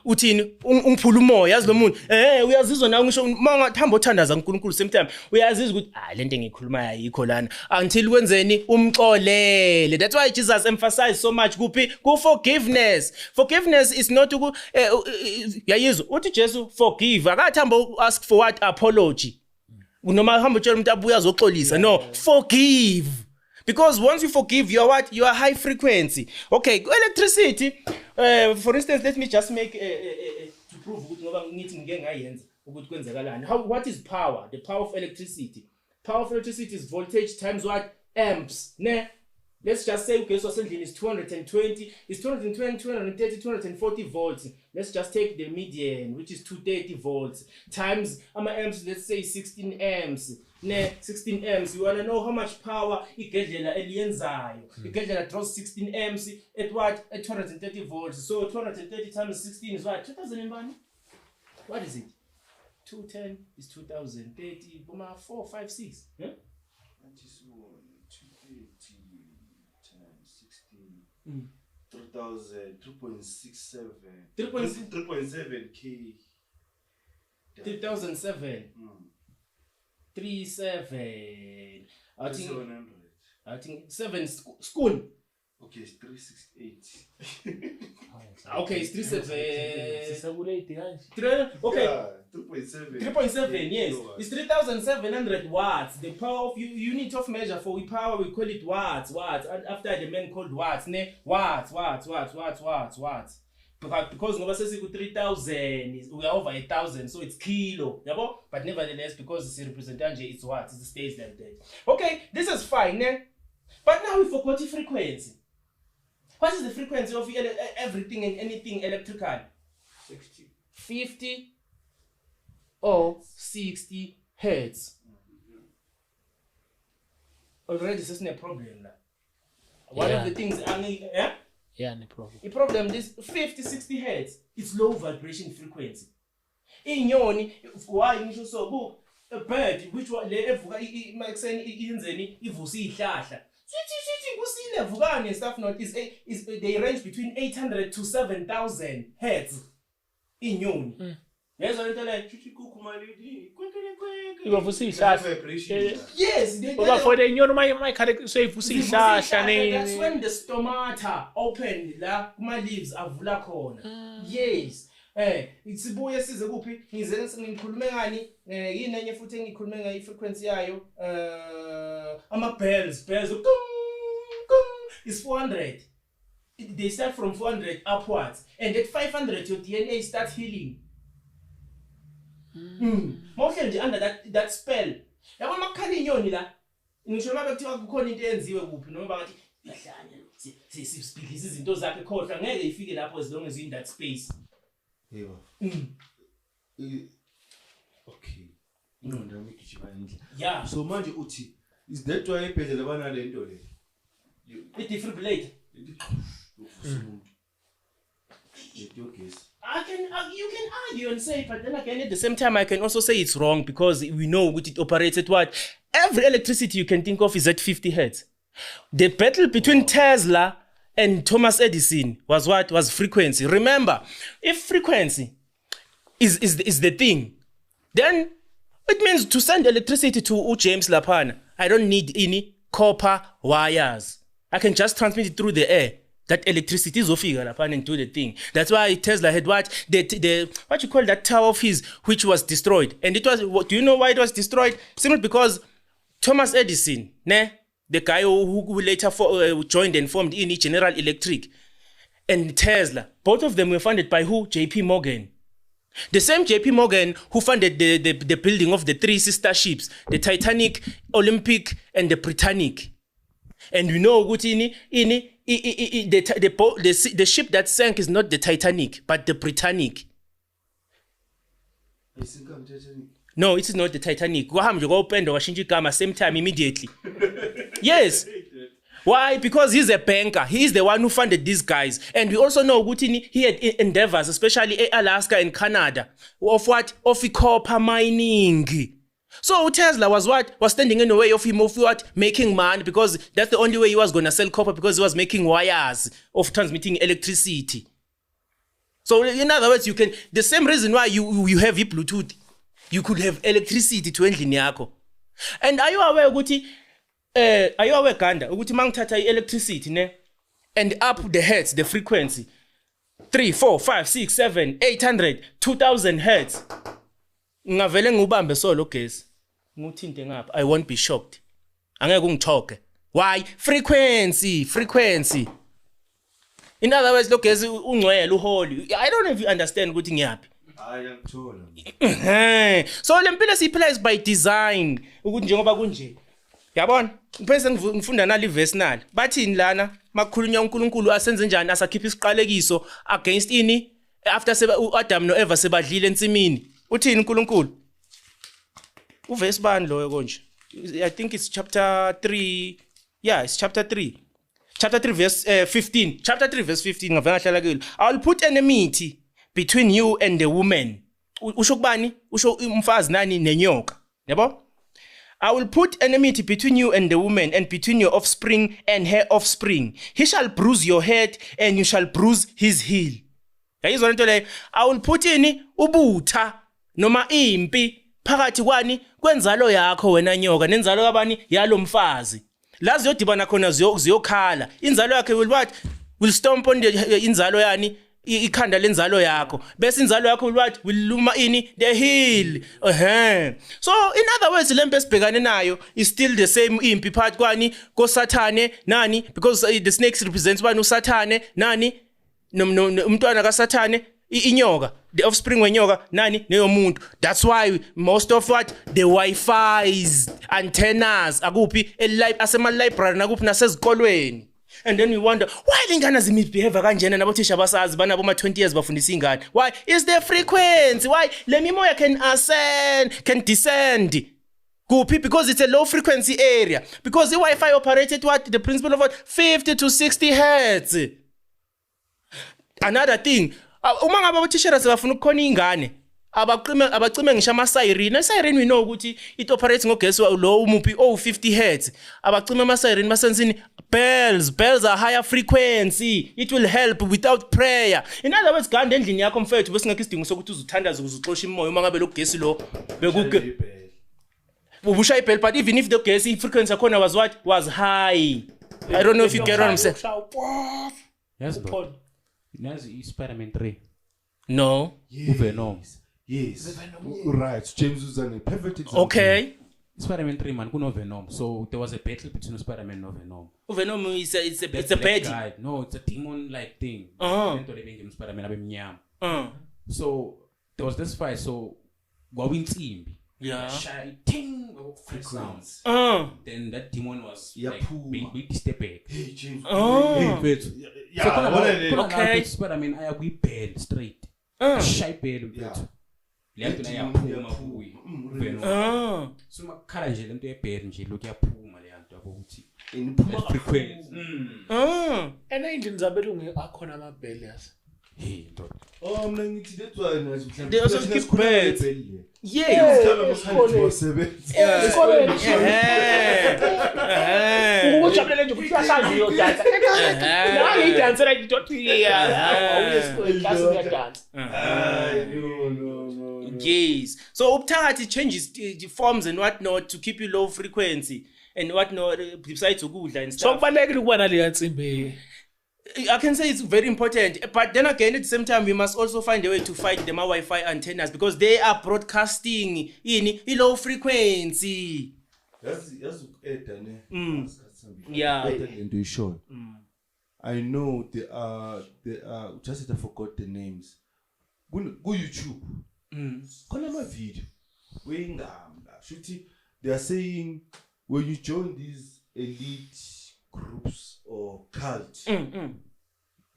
uthini ungiphula umoya yazi lo muntu uyazizwa nawe ngisho mangathamba othandaza uNkulunkulu same time uyazizwa ukuthi lento engikhuluma ayikho lana until wenzeni umxolele. That's why Jesus emphasized so much kuphi ku forgiveness is not yayizwa uthi Jesu forgive akathamba ask for what apology noma hamba utshela umuntu abuya azoxolisa no forgive. Because once you forgive, you are what? You are high frequency. Okay, electricity. For instance, let me just make to prove what is power? The power of electricity. Power of electricity is voltage times what? Amps. Ne? Let's just say okay, so something is 220. It's 220, 230, 240 volts. Let's just take the median, which is 230 volts times amps. Let's say 16 amps. 16 amps. You want to know how much power igedlela eliyenzayo. Igedlela draws 16 amps at what? At 230 volts. So 230 times 16 is what? 2000 and one? What is it? 210 is 2000. 30, 4, 5, 6. Huh? 3,000, 3.67. 3.7K. 3007. 37. I think 700. I think 7 school. Okay, it's 368. Okay, it's 37. Okay. Yeah, 3.7. 3.7, yes. Kilowatts. It's 3,700 watts. The power of unit of measure for power, we call it watts. And after the man called watts, ne? Watts. Because ngoba sesiku 3,000 we are over 1,000, so it's kilo, yabo? But nevertheless, because it's represented, it's watts, it stays like that. Okay, this is fine, ne? But now we forgot the frequency. What is the frequency of everything and anything electrical? 60. 50 or 60 hertz. Already, this is a problem. One of the things, no problem. The problem is 50, 60 hertz. It's low vibration frequency. Inyoni, why you so a bird which was and stuff not is they range between 800 to 7,000 hertz. Inyoni. Yes, for the that's when the stomata open my leaves avula khona. Yes. Isibuye size kuphi ngize ngikhulume ngani yini enye futhi engikhulume ngayo frequency yayo ama bells is 400. They start from 400 upwards and at 500 your DNA starts healing. Mawuhleli under that spell. Yabo makhala inyoni la. Ngisho mabe kuthiwa kukhona into enziwe kuphi noma bathi yahlanya sisibhidlisa izinto zakhe khohlwa ngeke ifike lapho as long as you in that space. Yeah. Okay. Ingqondo yami igijima endle. Yeah. So manje uthi is that why ibhedlela banale nto le? It defibrillator. You can argue and say, but then again, at the same time, I can also say it's wrong because we know what it operates at what? Every electricity you can think of is at 50 hertz. The battle between Tesla and Thomas Edison was what? Was frequency. Remember, if frequency is the thing, then it means to send electricity to James Lapana, I don't need any copper wires. I can just transmit it through the air. That electricity is official upon and do the thing. That's why Tesla had what the what you call that tower of his, which was destroyed. And it was, do you know why it was destroyed? Simply because Thomas Edison, the guy who later joined and formed in General Electric, and Tesla, both of them were funded by who? J.P. Morgan. The same J.P. Morgan who funded the building of the 3 sister ships, the Titanic, Olympic, and the Britannic. And you know, the ship that sank is not the Titanic, but the Britannic. No, it is not the Titanic. Kwahamba nje kwawupenda washintsha igama same time immediately. Yes. Why? Because he's a banker. He's the one who funded these guys. And we also know ukuthi he had endeavors, especially Alaska and Canada, of what? Of copper mining. So Tesla was what? Was standing in the way of him of what? Making money, because that's the only way he was going to sell copper, because he was making wires of transmitting electricity. So in other words, you can, the same reason why you have Bluetooth, you could have electricity to endlini yakho. And are you aware ukuthi Ganda ukuthi mangithatha electricity ne and up the hertz, the frequency 3 4 5 6 7 800 2000 hertz, ngavele ngubambe solo gesi nguthinte ngapha, I won't be shocked. Angeke ungithoke. Why? Frequency. In other words, lo gesi ungcwele uholy. I don't know if you understand ukuthi ngiyaphi. So lempilo siphila is by design ukuthi njengoba kunje. Yabona? Bese ngifunda nali verse nali. Bathini lana makukhulunywa uNkulunkulu asenze njani, asakhipha isiqalekiso against ini after Adam no Eva sebadlile entsimini. Uthini uNkulunkulu? Uverse bani lo konje? I think it's chapter 3. Yeah, it's chapter 3. Chapter 3 verse 15. Chapter 3 verse 15 ngavela hlala kilo. I will put enmity between you and the woman. Usho kubani? Usho umfazi nani nenyoka. Yabo? I will put enmity between you and the woman, and between your offspring and her offspring. He shall bruise your head, and you shall bruise his heel. Yayizwa lento leyo. I will put ini ubutha noma impi phakathi kwani kwenzalo yakho wena nyoka nenzalo kabani yalo mfazi. La ziyodibana khona ziyokhala. Inzalo yakhe will stomp on inzalo yani ikhanda lenzalo yakho. Bese inzalo yakho will luma ini the heel. So in other words, lempe sibhekane nayo is still the same impi phakathi kwani koSathane nani, because the snakes represents bani uSathane nani umntwana kaSathane inyoka, the offspring wenyoka nani neyomuntu. That's why most of what the Wi-Fi's antennas akuphi asema library nakuphi nasezikolweni. And then we wonder why lingana zimibehave kanjena nabothisha basazi bana boma 20 years bafundisa ingane. Why is there frequency? Why le mimoya can descend kuphi? Because it's a low frequency area, because the Wi-Fi operated what the principle of what 50 to 60 hertz. Another thing, uma ngabe abotishera sebafuna ukukhona ingane abacime ngisho ama siren we know ukuthi it operates ngogesi lo umuphi 50 hertz. Abacime ama siren basensini bells are higher frequency, it will help without prayer. In other words, ganda endlini yakho mfethu bese ngeke isidingo sokuthi uzuthandaza ukuxoxa imoya uma ngabe lo gesi lo bekuke ubusha ibell. But even if the gesi frequency yakho was high, I don't know if you get what I'm saying. Yes, bro. Nazi Spider-Man 3. No. Venom. Yes. Right. James Uzan, perfect example. Okay. Spider-Man 3 man, kuno Venom. So there was a battle between Spider-Man and Venom. Venom is it's a bad. No, it's a demon like thing. Spider-Man So there was this fight. So going team. Yeah. Shy ting frequency. Then that demon was like big step back. Hey James. So okay. Spider-Man I agree bell straight. Shy bell with lento yaphuma kuyi Venom. So makhala nje lento yebell nje lokhu yaphuma le yanto ukuthi in frequency. And endlini zabelungu akhona ama bells. Hey, dog. Oh, mina ngithi that's why they also keep birds. Yes. Ukujabulele nje ukuthi ahlanje uyodansa. Nayi idansa like ukuthi uyeschool class uyadansa. No. Yes. So ubuthakathi changes the forms and what not to keep you low frequency and what not besides ukudla and So stuff. kubalekile ukubona le yantsimbi. I can say it's very important, but then again at the same time we must also find a way to fight the Wi-Fi antennas, because they are broadcasting in low frequency. Yes, Yeah. Into is short. I know they are just I forgot the names. Go YouTube. Call my video. They are saying when you join these elite groups or cults, you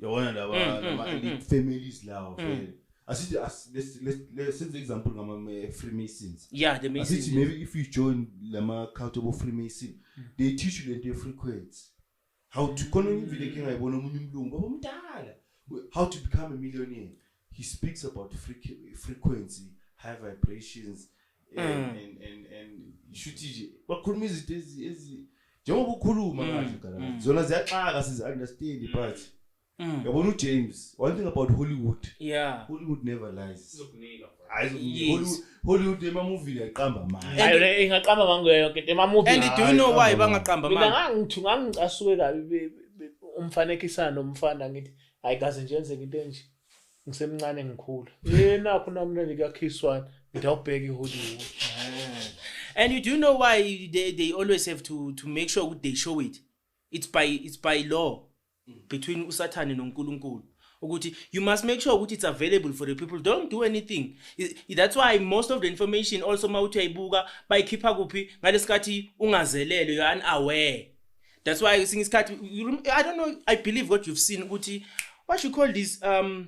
want elite families now. Let's say the example of Freemasons. Yeah, the Masons. Maybe if you join Lama Countable Freemason, they teach you the frequency. How to how to become a millionaire. He speaks about frequency, high vibrations, and shooting. What could mean is Jomo Kulu, Zona Zaka is understand the part. James, one thing about Hollywood. Yeah. Hollywood never lies. Yes. Hollywood movie like Kamba man. Ingaqamba mango ke emamovie. And do you know why bangaqamba Mina man? ngangasuke kabi umfanekisano umfana ngithi ayikaze nje yenze into enje. Ngisemncane ngikhula. Yena khona mina likakhiswana ngithi awubheka iHollywood. And you do know why they always have to make sure they show it. It's by law between uSathane noNkulunkulu. Ukuthi you must make sure ukuthi it's available for the people. Don't do anything. That's why most of the information also mawuthi ayibuka bayikhipha kuphi ngalesikhathi ungazelelo, you are unaware. That's why using isikhathi I don't know, I believe what you've seen ukuthi what you call this uyeni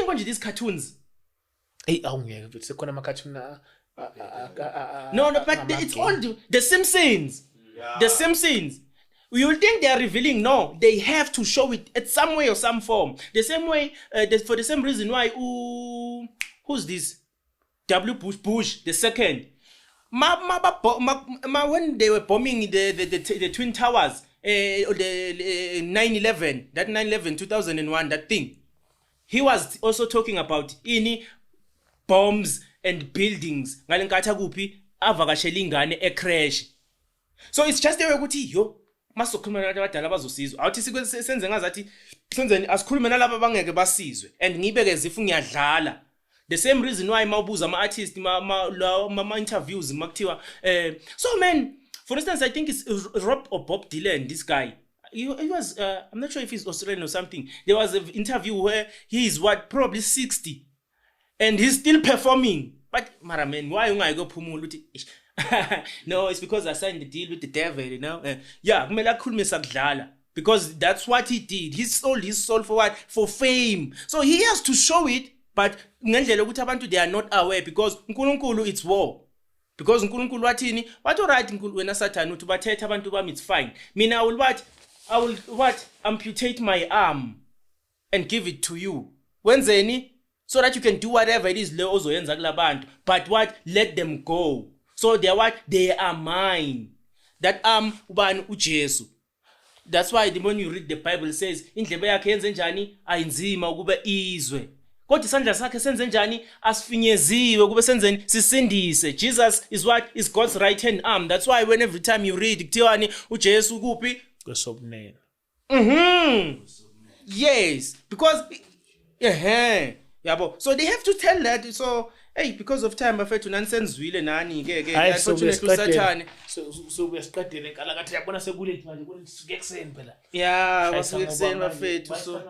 konje these cartoons. Hey awungeke mfethu sekhona ama cartoon No, but it's all the Simpsons. Yeah. The Simpsons. You will think they are revealing. No, they have to show it at some way or some form. The same way, for the same reason why, who's this? W. Bush the second. When they were bombing the Twin Towers, the 9/11, that 9/11, 2001, that thing. He was also talking about any bombs and buildings. Ngalenkathi kuphi avakashela ingane ecrash. So it's just the way ukuthi yo masokhuluma nabantu abadala bazosizwa. Awuthi senze ngazathi senzeni asikhulume nalabo bangeke basizwe and ngibekeze if ngiyadlala. The same reason why mawubuza ama artists ma interviews makuthiwa so man, for instance, I think it's Rob or Bob Dylan, this guy. He was I'm not sure if he's Australian or something. There was an interview where he is probably 60 and he's still performing. But mara man, why ungayiko phumula uthi no, it's because I signed the deal with the devil, you know. Yeah, kumele akhulume sakudlala because that's what he did. He sold his soul for what? For fame. So he has to show it, but ngendlela ukuthi abantu they are not aware because uNkulunkulu it's war. Because uNkulunkulu wathini? What alright wena Satan uthi bathethe abantu bami it's fine. Mina I will amputate my arm and give it to you. Wenzeni? So that you can do whatever it is le ozoyenza kulabantu. But what? Let them go. So they are what? They are mine. That ubani uJesu. That's why when you read the Bible says indlebe yakhe yenze njani ayinzima ukube izwe. Kodwa isandla sakhe senze njani asifinyeziwe kube senzeni sisindise. Jesus is what? Is God's right hand arm. That's why when every time you read kuthiwani uJesu kuphi kwesobunene. Yes, because yabo. So they have to tell that. So hey, because of time bafethu nanisenzwile nani ke unfortunately uSathane so uyasiqedele kala kathi yabona sekule manje kusuke ekseni phela. Yeah, basuke ekseni bafethu so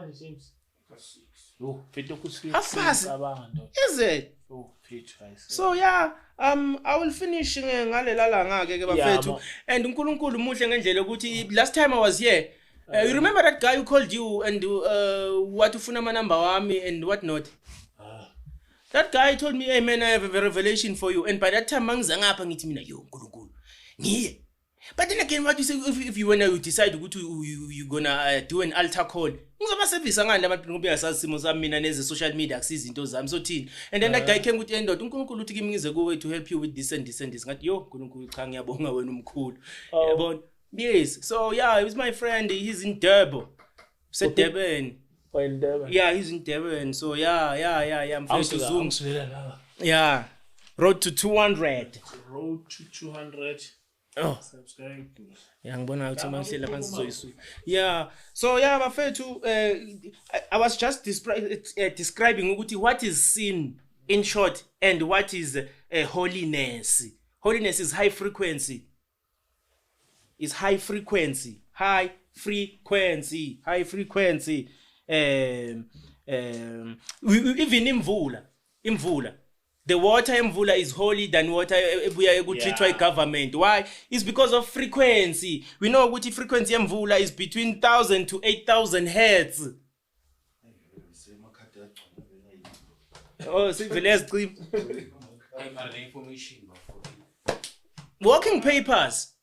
yo fethu kusifika abantu. Is it? Oh, fethu guys. So yeah, I will finish ngalela langa ke bafethu and uNkulunkulu muhle ngendlela ukuthi last time I was here you remember that guy who called you and what ufuna ama number wami and what not? That guy told me, hey man, I have a revelation for you. And by that time, mangizanga ngapha ngithi mina yo uNkulunkulu. Ngiye. But then again, what you say if you when you decide you gonna do an altar call, ngizoba service ngani abantu ngoba yasazi simo sami mina neze social media akusiza into zami so thini. And then that guy came with endod uNkulunkulu uthi kimi ngize kuwe to help you with this and this and this. Ngathi yo uNkulunkulu cha ngiyabonga wena umkhulu. Yabona? Yes. So yeah, it was my friend. He's in Durban. Said Durban. In Durban. Yeah, he's in Durban. So yeah. I'm free to Zoom. Yeah. Road to 200. Road to 200. Oh. Subscribe. Yeah, ngibona ukuthi manje phansi zoyisu. Yeah. So yeah, bafethu I was just describing ukuthi what is sin in short and what is holiness. Holiness is high frequency. Is high frequency. High frequency. High frequency. Even imvula. The water emvula is holy than water ebuya ekutreatwa by government. Why? It's because of frequency. We know ukuthi frequency emvula is between 1,000 to 8,000 hertz. Oh, sivele yazicima. information. Working papers.